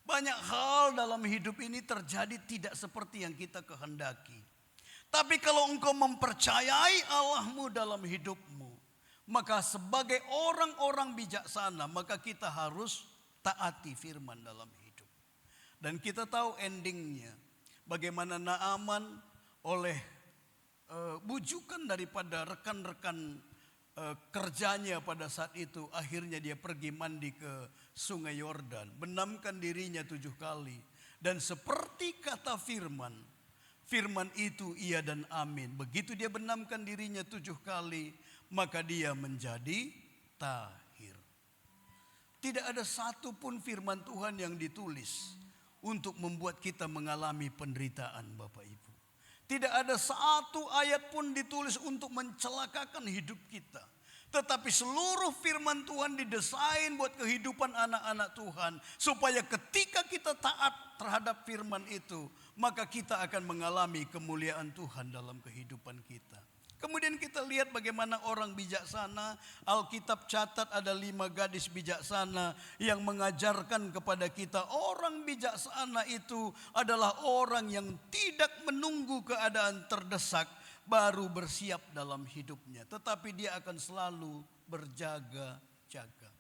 Banyak hal dalam hidup ini terjadi tidak seperti yang kita kehendaki. Tapi kalau engkau mempercayai Allahmu dalam hidupmu, maka sebagai orang-orang bijaksana, maka kita harus taati firman dalam hidup. Dan kita tahu endingnya. Bagaimana Naaman oleh bujukan daripada rekan-rekan kerjanya pada saat itu, akhirnya dia pergi mandi ke sungai Yordan, benamkan dirinya 7 kali, dan seperti kata firman itu iya dan amin. Begitu dia benamkan dirinya 7 kali, maka dia menjadi tahir. Tidak ada satupun firman Tuhan yang ditulis untuk membuat kita mengalami penderitaan, Bapak Ibu. Tidak ada satu ayat pun ditulis untuk mencelakakan hidup kita. Tetapi seluruh firman Tuhan didesain buat kehidupan anak-anak Tuhan. Supaya ketika kita taat terhadap firman itu, maka kita akan mengalami kemuliaan Tuhan dalam kehidupan kita. Kemudian kita lihat bagaimana orang bijaksana. Alkitab catat ada 5 gadis bijaksana yang mengajarkan kepada kita. Orang bijaksana itu adalah orang yang tidak menunggu keadaan terdesak baru bersiap dalam hidupnya. Tetapi dia akan selalu berjaga-jaga.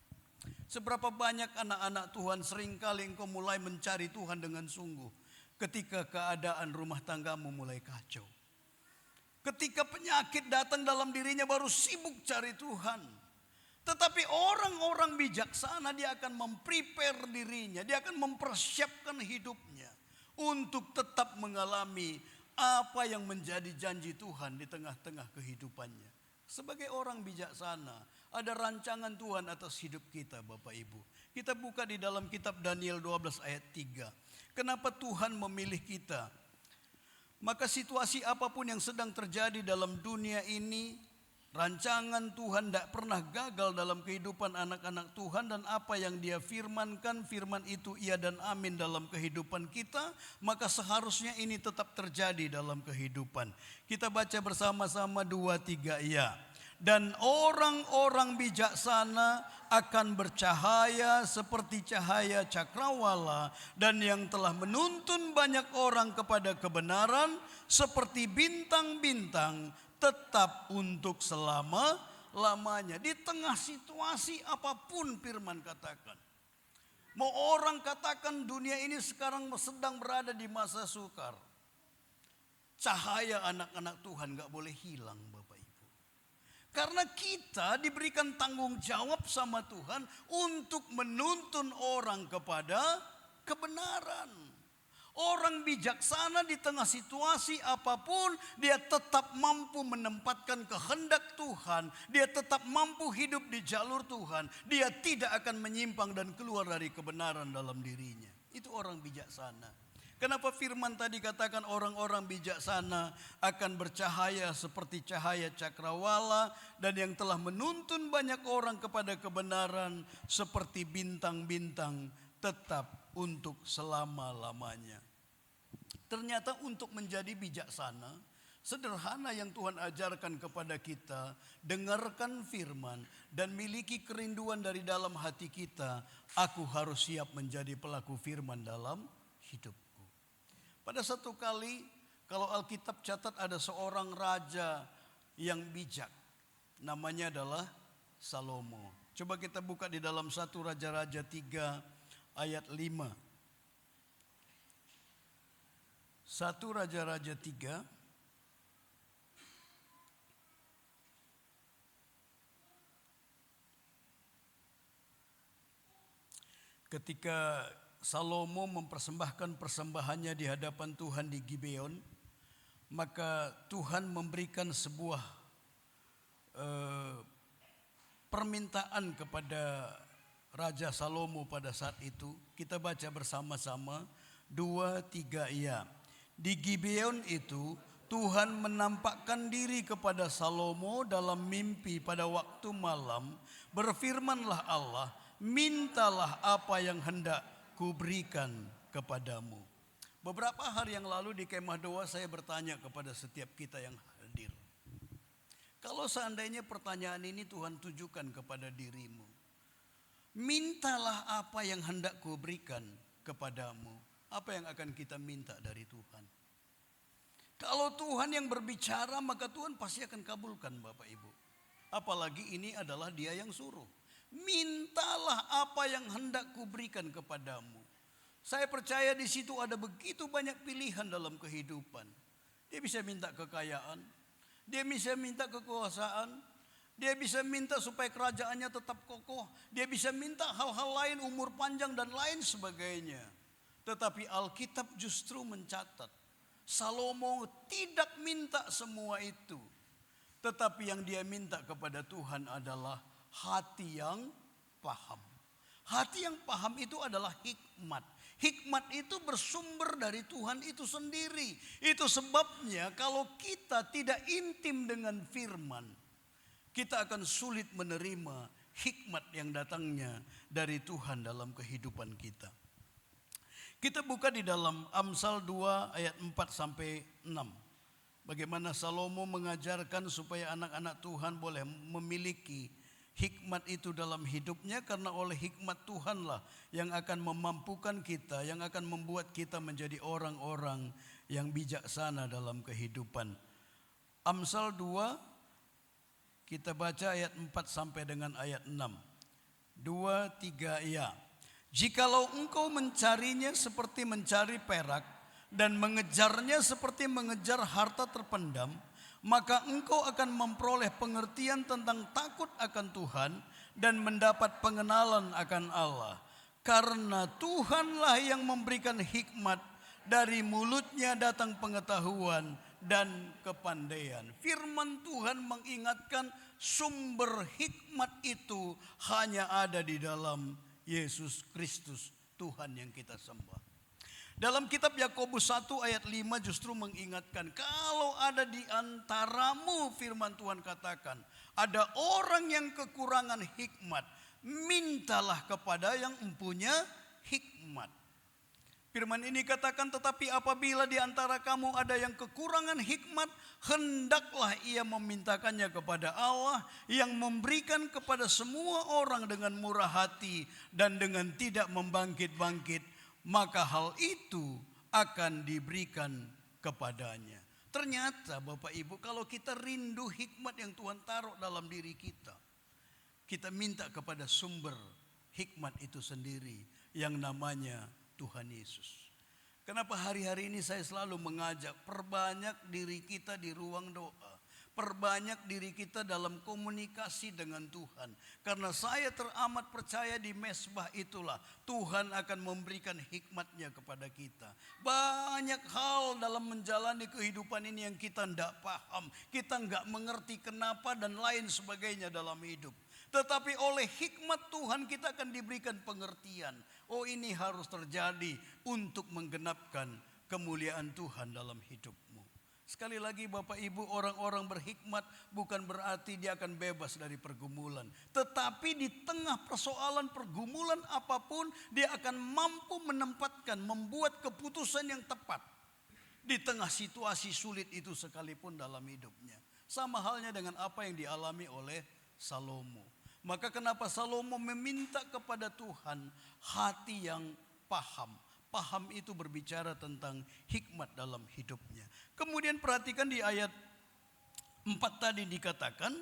Seberapa banyak anak-anak Tuhan seringkali engkau mulai mencari Tuhan dengan sungguh ketika keadaan rumah tanggamu mulai kacau. Ketika penyakit datang dalam dirinya baru sibuk cari Tuhan. Tetapi orang-orang bijaksana dia akan memprepare dirinya. Dia akan mempersiapkan hidupnya untuk tetap mengalami apa yang menjadi janji Tuhan di tengah-tengah kehidupannya. Sebagai orang bijaksana ada rancangan Tuhan atas hidup kita, Bapak Ibu. Kita buka di dalam kitab Daniel 12 ayat 3. Kenapa Tuhan memilih kita? Maka situasi apapun yang sedang terjadi dalam dunia ini, rancangan Tuhan tidak pernah gagal dalam kehidupan anak-anak Tuhan. Dan apa yang dia firmankan, firman itu iya dan amin dalam kehidupan kita. Maka seharusnya ini tetap terjadi dalam kehidupan. Kita baca bersama-sama 2-3 ya. Dan orang-orang bijaksana akan bercahaya seperti cahaya cakrawala, dan yang telah menuntun banyak orang kepada kebenaran seperti bintang-bintang tetap untuk selama-lamanya. Di tengah situasi apapun firman katakan. Mau orang katakan dunia ini sekarang sedang berada di masa sukar. Cahaya anak-anak Tuhan gak boleh hilang, Bapak Ibu. Karena kita diberikan tanggung jawab sama Tuhan untuk menuntun orang kepada kebenaran. Orang bijaksana di tengah situasi apapun, dia tetap mampu menempatkan kehendak Tuhan. Dia tetap mampu hidup di jalur Tuhan. Dia tidak akan menyimpang dan keluar dari kebenaran dalam dirinya. Itu orang bijaksana. Kenapa firman tadi katakan orang-orang bijaksana akan bercahaya seperti cahaya cakrawala, dan yang telah menuntun banyak orang kepada kebenaran seperti bintang-bintang tetap untuk selama-lamanya. Ternyata untuk menjadi bijaksana, sederhana yang Tuhan ajarkan kepada kita, dengarkan firman dan miliki kerinduan dari dalam hati kita. Aku harus siap menjadi pelaku firman dalam hidup. Pada satu kali, kalau Alkitab catat ada seorang raja yang bijak. Namanya adalah Salomo. Coba kita buka di dalam 1 Raja-Raja 3 ayat 5. 1 Raja-Raja 3. Ketika Salomo mempersembahkan persembahannya di hadapan Tuhan di Gibeon, maka Tuhan memberikan sebuah permintaan kepada Raja Salomo pada saat itu. Kita baca bersama-sama 2-3 ya. Di Gibeon itu Tuhan menampakkan diri kepada Salomo dalam mimpi pada waktu malam. Berfirmanlah Allah, mintalah apa yang hendak kuberikan kepadamu. Beberapa hari yang lalu di Kemah Doa saya bertanya kepada setiap kita yang hadir. Kalau seandainya pertanyaan ini Tuhan tujukan kepada dirimu, mintalah apa yang hendak kuberikan kepadamu. Apa yang akan kita minta dari Tuhan? Kalau Tuhan yang berbicara, maka Tuhan pasti akan kabulkan, Bapak Ibu. Apalagi ini adalah Dia yang suruh. Mintalah apa yang hendak kuberikan kepadamu. Saya percaya di situ ada begitu banyak pilihan dalam kehidupan. Dia bisa minta kekayaan, dia bisa minta kekuasaan, dia bisa minta supaya kerajaannya tetap kokoh, dia bisa minta hal-hal lain, umur panjang dan lain sebagainya. Tetapi Alkitab justru mencatat, Salomo tidak minta semua itu. Tetapi yang dia minta kepada Tuhan adalah hati yang paham. Hati yang paham itu adalah hikmat. Hikmat itu bersumber dari Tuhan itu sendiri. Itu sebabnya kalau kita tidak intim dengan firman, kita akan sulit menerima hikmat yang datangnya dari Tuhan dalam kehidupan kita. Kita buka di dalam Amsal 2 ayat 4-6. Bagaimana Salomo mengajarkan supaya anak-anak Tuhan boleh memiliki hikmat itu dalam hidupnya, karena oleh hikmat Tuhanlah yang akan memampukan kita, yang akan membuat kita menjadi orang-orang yang bijaksana dalam kehidupan. Amsal 2, kita baca ayat 4 sampai dengan ayat 6. 2-3 ya. Jikalau engkau mencarinya seperti mencari perak dan mengejarnya seperti mengejar harta terpendam, maka engkau akan memperoleh pengertian tentang takut akan Tuhan dan mendapat pengenalan akan Allah. Karena Tuhanlah yang memberikan hikmat, dari mulutnya datang pengetahuan dan kepandaian. Firman Tuhan mengingatkan sumber hikmat itu hanya ada di dalam Yesus Kristus, Tuhan yang kita sembah. Dalam kitab Yakobus 1 ayat 5 justru mengingatkan, kalau ada di antaramu, firman Tuhan katakan, ada orang yang kekurangan hikmat, mintalah kepada yang mempunyai hikmat. Firman ini katakan, tetapi apabila di antara kamu ada yang kekurangan hikmat, hendaklah ia memintakannya kepada Allah yang memberikan kepada semua orang dengan murah hati dan dengan tidak membangkit-bangkit, maka hal itu akan diberikan kepadanya. Ternyata Bapak Ibu, kalau kita rindu hikmat yang Tuhan taruh dalam diri kita, kita minta kepada sumber hikmat itu sendiri yang namanya Tuhan Yesus. Kenapa hari-hari ini saya selalu mengajak, perbanyak diri kita di ruang doa, perbanyak diri kita dalam komunikasi dengan Tuhan. Karena saya teramat percaya di mesbah itulah Tuhan akan memberikan hikmatnya kepada kita. Banyak hal dalam menjalani kehidupan ini yang kita tidak paham, kita nggak mengerti kenapa dan lain sebagainya dalam hidup. Tetapi oleh hikmat Tuhan kita akan diberikan pengertian. Oh, ini harus terjadi untuk menggenapkan kemuliaan Tuhan dalam hidupmu. Sekali lagi Bapak Ibu, orang-orang berhikmat bukan berarti dia akan bebas dari pergumulan. Tetapi di tengah persoalan pergumulan apapun, dia akan mampu menempatkan, membuat keputusan yang tepat. Di tengah situasi sulit itu sekalipun dalam hidupnya. Sama halnya dengan apa yang dialami oleh Salomo. Maka kenapa Salomo meminta kepada Tuhan hati yang paham. Paham itu berbicara tentang hikmat dalam hidupnya. Kemudian perhatikan di ayat 4 tadi dikatakan,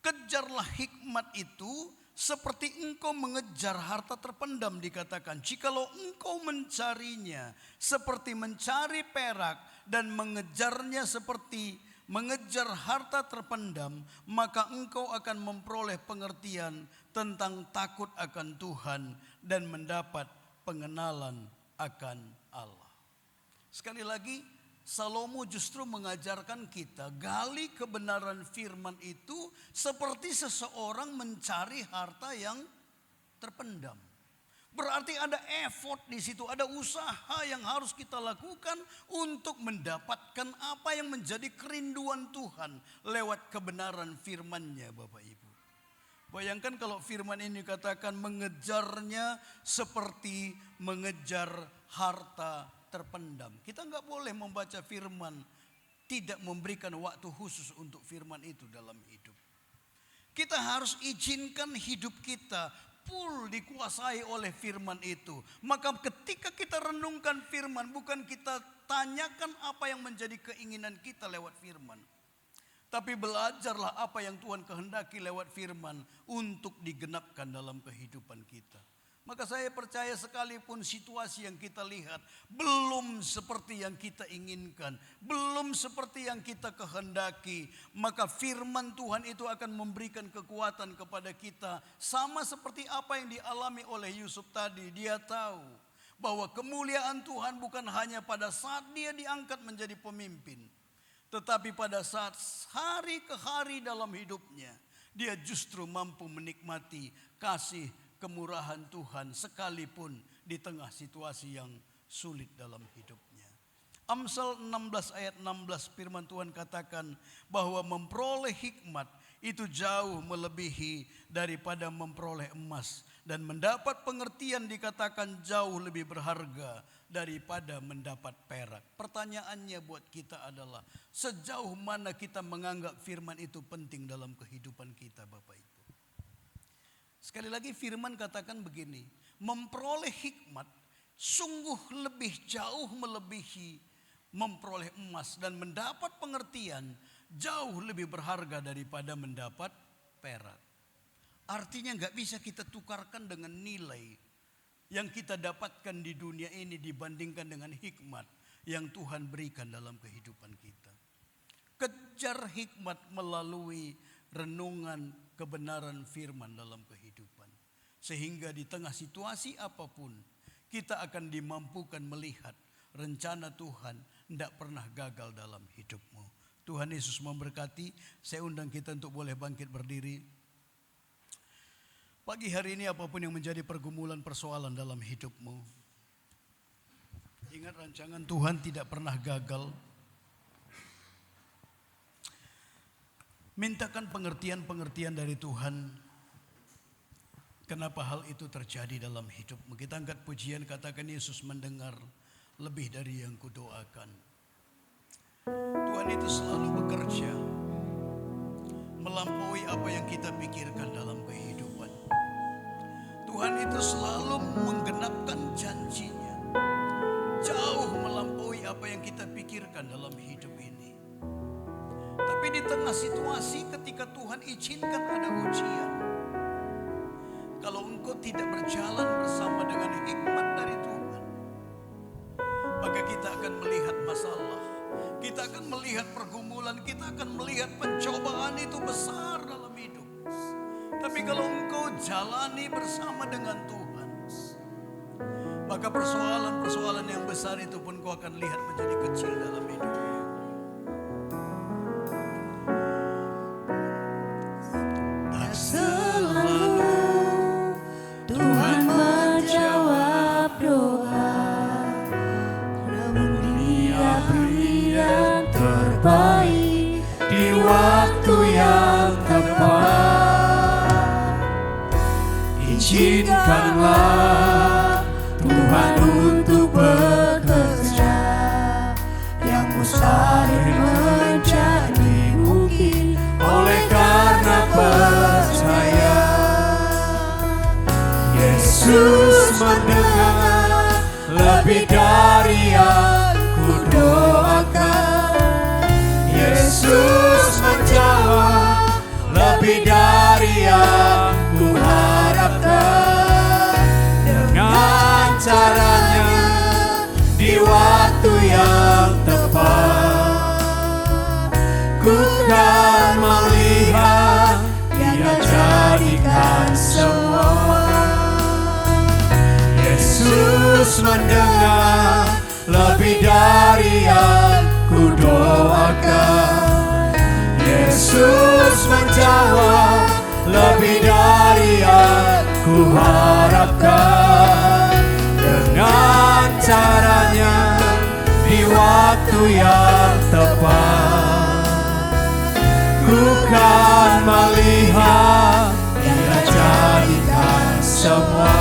kejarlah hikmat itu seperti engkau mengejar harta terpendam, dikatakan. Jikalau engkau mencarinya seperti mencari perak dan mengejarnya seperti mengejar harta terpendam, maka engkau akan memperoleh pengertian tentang takut akan Tuhan dan mendapat pengenalan akan Allah. Sekali lagi, Salomo justru mengajarkan kita gali kebenaran firman itu seperti seseorang mencari harta yang terpendam. Berarti ada effort di situ, ada usaha yang harus kita lakukan untuk mendapatkan apa yang menjadi kerinduan Tuhan lewat kebenaran firman-Nya, Bapak Ibu. Bayangkan kalau firman ini katakan mengejarnya seperti mengejar harta terpendam. Kita nggak boleh membaca firman, tidak memberikan waktu khusus untuk firman itu dalam hidup. Kita harus izinkan hidup kita full dikuasai oleh firman itu. Maka ketika kita renungkan firman, bukan kita tanyakan apa yang menjadi keinginan kita lewat firman. Tapi belajarlah apa yang Tuhan kehendaki lewat firman untuk digenapkan dalam kehidupan kita. Maka saya percaya sekalipun situasi yang kita lihat belum seperti yang kita inginkan, belum seperti yang kita kehendaki, maka firman Tuhan itu akan memberikan kekuatan kepada kita. Sama seperti apa yang dialami oleh Yusuf tadi, dia tahu bahwa kemuliaan Tuhan bukan hanya pada saat dia diangkat menjadi pemimpin, tetapi pada saat hari ke hari dalam hidupnya, dia justru mampu menikmati kasih kemurahan Tuhan sekalipun di tengah situasi yang sulit dalam hidupnya. Amsal 16 ayat 16 firman Tuhan katakan bahwa memperoleh hikmat itu jauh melebihi daripada memperoleh emas, dan mendapat pengertian dikatakan jauh lebih berharga daripada mendapat perak. Pertanyaannya buat kita adalah sejauh mana kita menganggap firman itu penting dalam kehidupan kita, Bapak Ibu. Sekali lagi firman katakan begini, memperoleh hikmat sungguh lebih jauh melebihi memperoleh emas, dan mendapat pengertian jauh lebih berharga daripada mendapat perak. Artinya gak bisa kita tukarkan dengan nilai yang kita dapatkan di dunia ini dibandingkan dengan hikmat yang Tuhan berikan dalam kehidupan kita. Kejar hikmat melalui renungan kebenaran firman dalam kehidupan. Sehingga di tengah situasi apapun kita akan dimampukan melihat rencana Tuhan tidak pernah gagal dalam hidupmu. Tuhan Yesus memberkati. Saya undang kita untuk boleh bangkit berdiri. Pagi hari ini apapun yang menjadi pergumulan persoalan dalam hidupmu, ingat rancangan Tuhan tidak pernah gagal. Mintakan pengertian-pengertian dari Tuhan. Kenapa hal itu terjadi dalam hidupmu? Kita angkat pujian, katakan Yesus mendengar lebih dari yang kudoakan. Tuhan itu selalu bekerja melampaui apa yang kita pikirkan dalam kehidupan. Tuhan itu selalu menggenapkan janjinya, jauh melampaui apa yang kita pikirkan dalam hidup ini. Tapi di tengah situasi ketika Tuhan izinkan ada ujian, kalau engkau tidak berjalan bersama dengan hikmat dari Tuhan, maka kita akan melihat masalah, kita akan melihat pergumulan, kita akan melihat pencobaan itu besar dalam hidup. Tapi kalau engkau jalani bersama dengan Tuhan, maka persoalan-persoalan yang besar itu pun kau akan lihat menjadi kecil dalam hidupmu. Tak selalu Tuhan menjawab doa, namun Dia beri yang terbaik di waktu yang tepat. Izinkanlah Tuhan untuk bekerja, yang mustahil menjadi mungkin oleh karena percaya. Yesus mendengar lebih dari yang kudoakan. Yesus menjawab lebih dari yang kuharapkan. Dengan caranya di waktu yang tepat, ku kan melihat Dia jadikan semua. Yesus mendengar lebih dari yang ku doakan. Yesus menjawab lebih dari yang ku harapkan. Dengan caranya di waktu yang tepat, ku kan melihat Dia jadikan semua.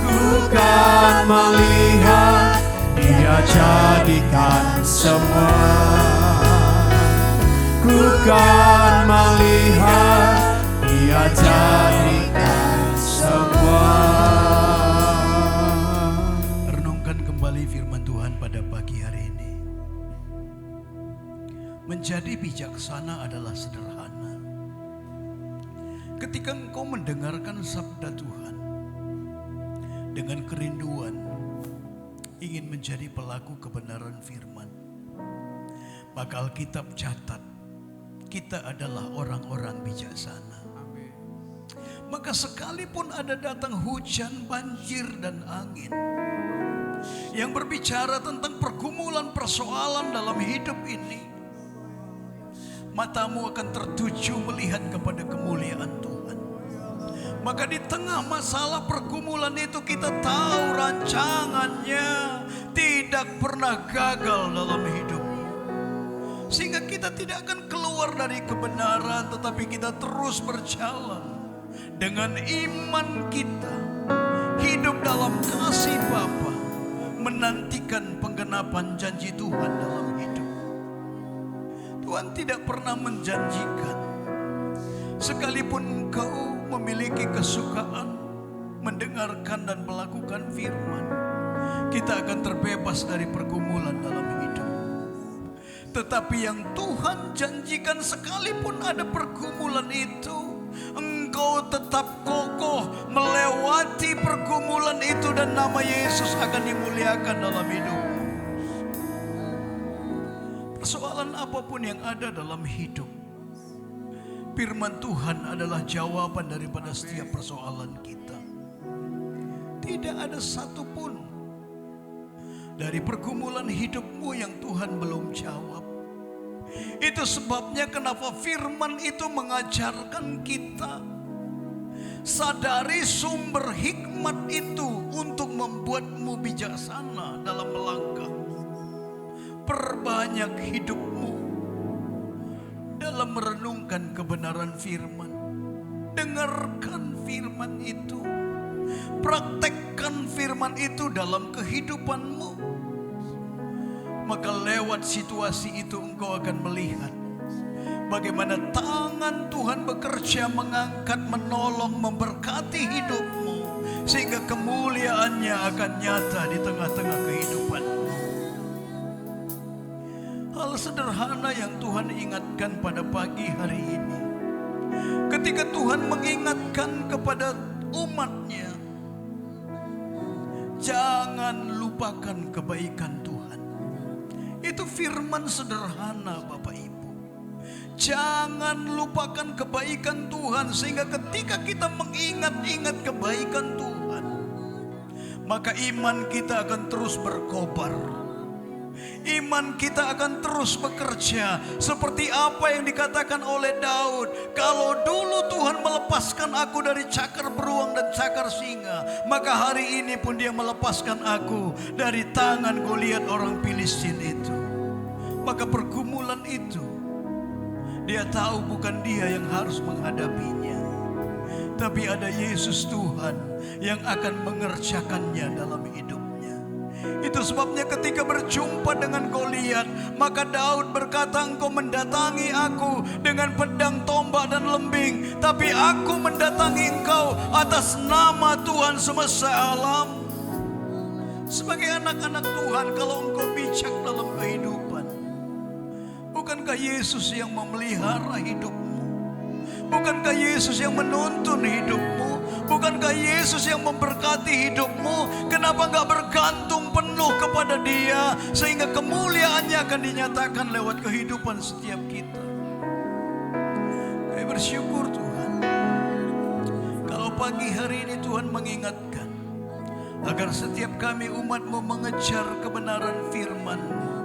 Ku kan melihat Dia jadikan semua. Ku kan melihat Dia jadikan semua. Renungkan kembali firman Tuhan pada pagi hari ini. Menjadi bijaksana adalah sederhana. Ketika engkau mendengarkan sabda Tuhan dengan kerinduan ingin menjadi pelaku kebenaran firman, maka Alkitab catat kita adalah orang-orang bijaksana. Maka sekalipun ada datang hujan, banjir, dan angin yang berbicara tentang pergumulan persoalan dalam hidup ini, matamu akan tertuju melihat kepada kemuliaan Tuhan. Maka di tengah masalah pergumulan itu kita tahu rancangannya tidak pernah gagal dalam hidup. Sehingga kita tidak akan keluar dari kebenaran, tetapi kita terus berjalan dengan iman kita, hidup dalam kasih Bapa, menantikan penggenapan janji Tuhan dalam hidup. Tuhan tidak pernah menjanjikan, sekalipun engkau memiliki kesukaan mendengarkan dan melakukan firman, kita akan terbebas dari pergumulan dalam hidup. Tetapi yang Tuhan janjikan, sekalipun ada pergumulan itu, engkau tetap kokoh melewati pergumulan itu dan nama Yesus akan dimuliakan dalam hidup. Persoalan apapun yang ada dalam hidup, firman Tuhan adalah jawaban daripada setiap persoalan kita. Tidak ada satupun dari pergumulan hidupmu yang Tuhan belum jawab. Itu sebabnya kenapa firman itu mengajarkan kita sadari sumber hikmat itu untuk membuatmu bijaksana dalam melangkah. Perbanyak hidupmu dalam merenungkan kebenaran firman. Dengarkan firman itu, praktekkan firman itu dalam kehidupanmu. Maka lewat situasi itu engkau akan melihat bagaimana tangan Tuhan bekerja mengangkat, menolong, memberkati hidupmu, sehingga kemuliaannya akan nyata di tengah-tengah kehidupanmu. Hal sederhana yang Tuhan ingatkan pada pagi hari ini, ketika Tuhan mengingatkan kepada umatnya, jangan lupakan kebaikan Tuhan. Itu firman sederhana Bapak Ibu. Jangan lupakan kebaikan Tuhan, sehingga ketika kita mengingat-ingat kebaikan Tuhan, maka iman kita akan terus berkobar. Iman kita akan terus bekerja seperti apa yang dikatakan oleh Daud. Kalau dulu Tuhan melepaskan aku dari cakar beruang dan cakar singa, maka hari ini pun Dia melepaskan aku dari tangan Goliat orang Filistin itu. Maka pergumulan itu, dia tahu bukan dia yang harus menghadapinya, tapi ada Yesus Tuhan yang akan mengerjakannya dalam hidupnya. Itu sebabnya ketika berjumpa dengan Goliat, maka Daud berkata, engkau mendatangi aku dengan pedang, tombak, dan lembing, tapi aku mendatangi engkau atas nama Tuhan semesta alam. Sebagai anak-anak Tuhan, kalau engkau bijak dalam kehidupan, bukankah Yesus yang memelihara hidupmu? Bukankah Yesus yang menuntun hidupmu? Bukankah Yesus yang memberkati hidupmu? Kenapa enggak bergantung penuh kepada Dia, sehingga kemuliaannya akan dinyatakan lewat kehidupan setiap kita? Kami bersyukur Tuhan, kalau pagi hari ini Tuhan mengingatkan agar setiap kami umat-Mu mengejar kebenaran firman-Mu.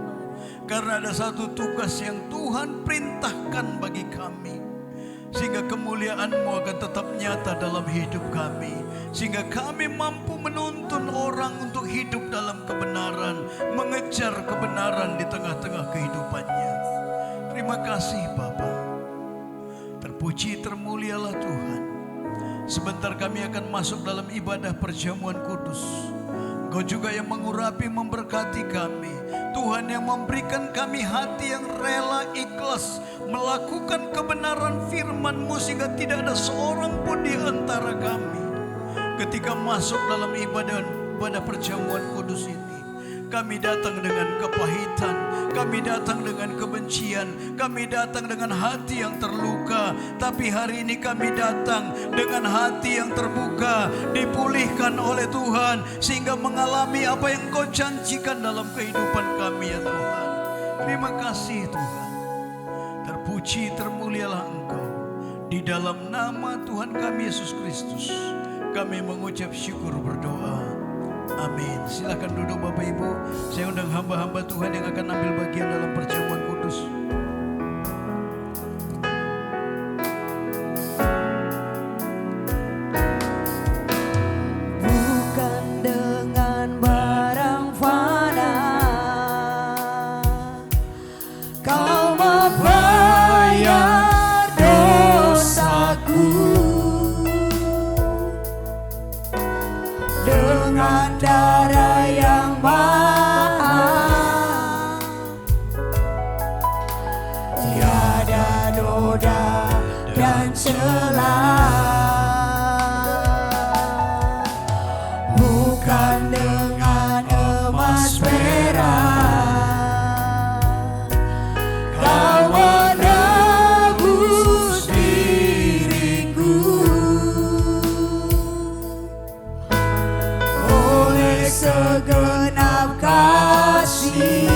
Karena ada satu tugas yang Tuhan perintahkan bagi kami, sehingga kemuliaan-Mu akan tetap nyata dalam hidup kami, sehingga kami mampu menuntun orang untuk hidup dalam kebenaran, mengejar kebenaran di tengah-tengah kehidupannya. Terima kasih Bapa. Terpuji termulialah Tuhan. Sebentar kami akan masuk dalam ibadah perjamuan kudus. Engkau juga yang mengurapi, memberkati kami. Tuhan yang memberikan kami hati yang rela, ikhlas melakukan kebenaran firman-Mu, sehingga tidak ada seorang pun di antara kami ketika masuk dalam ibadah perjamuan kudus ini, kami datang dengan kepahitan, kami datang dengan kebencian, kami datang dengan hati yang terluka. Tapi hari ini kami datang dengan hati yang terbuka, dipulihkan oleh Tuhan, sehingga mengalami apa yang Kau janjikan dalam kehidupan kami ya Tuhan. Terima kasih Tuhan. Terpuji termulialah Engkau. Di dalam nama Tuhan kami Yesus Kristus, kami mengucap syukur berdoa. Amin. Silakan duduk Bapak Ibu. Saya undang hamba-hamba Tuhan yang akan ambil bagian dalam perjamuan kudus. Bukan dengan barang fana Kau membayar dosaku, dengan darah yang mahal, tiada noda dan celah. Bukan dengan emas perak Kau menebus diriku, oleh segenap kasih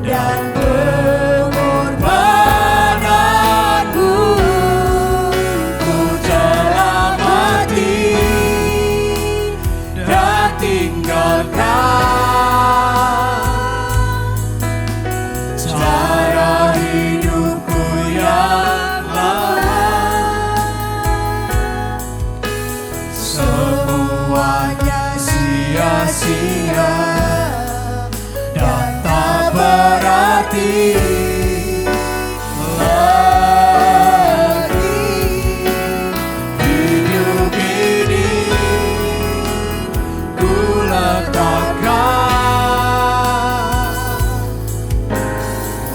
dan pengorbananmu, ku telah mati dan tinggalkan cara hidupku yang lama. Semuanya sia-sia dan tak berarti lagi. Hidup ini ku letakkan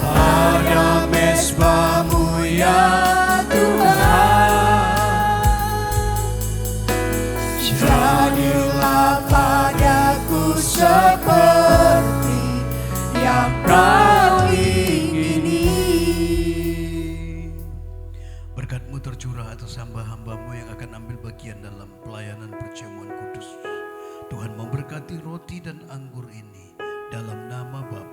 pada mezbah-Mu ya Tuhan. Jadilah padaku seperti yang Kau ingini. Berkat-Mu tercurah atas hamba-hamba-Mu yang akan ambil bagian dalam pelayanan perjamuan kudus. Tuhan memberkati roti dan anggur ini dalam nama Bapa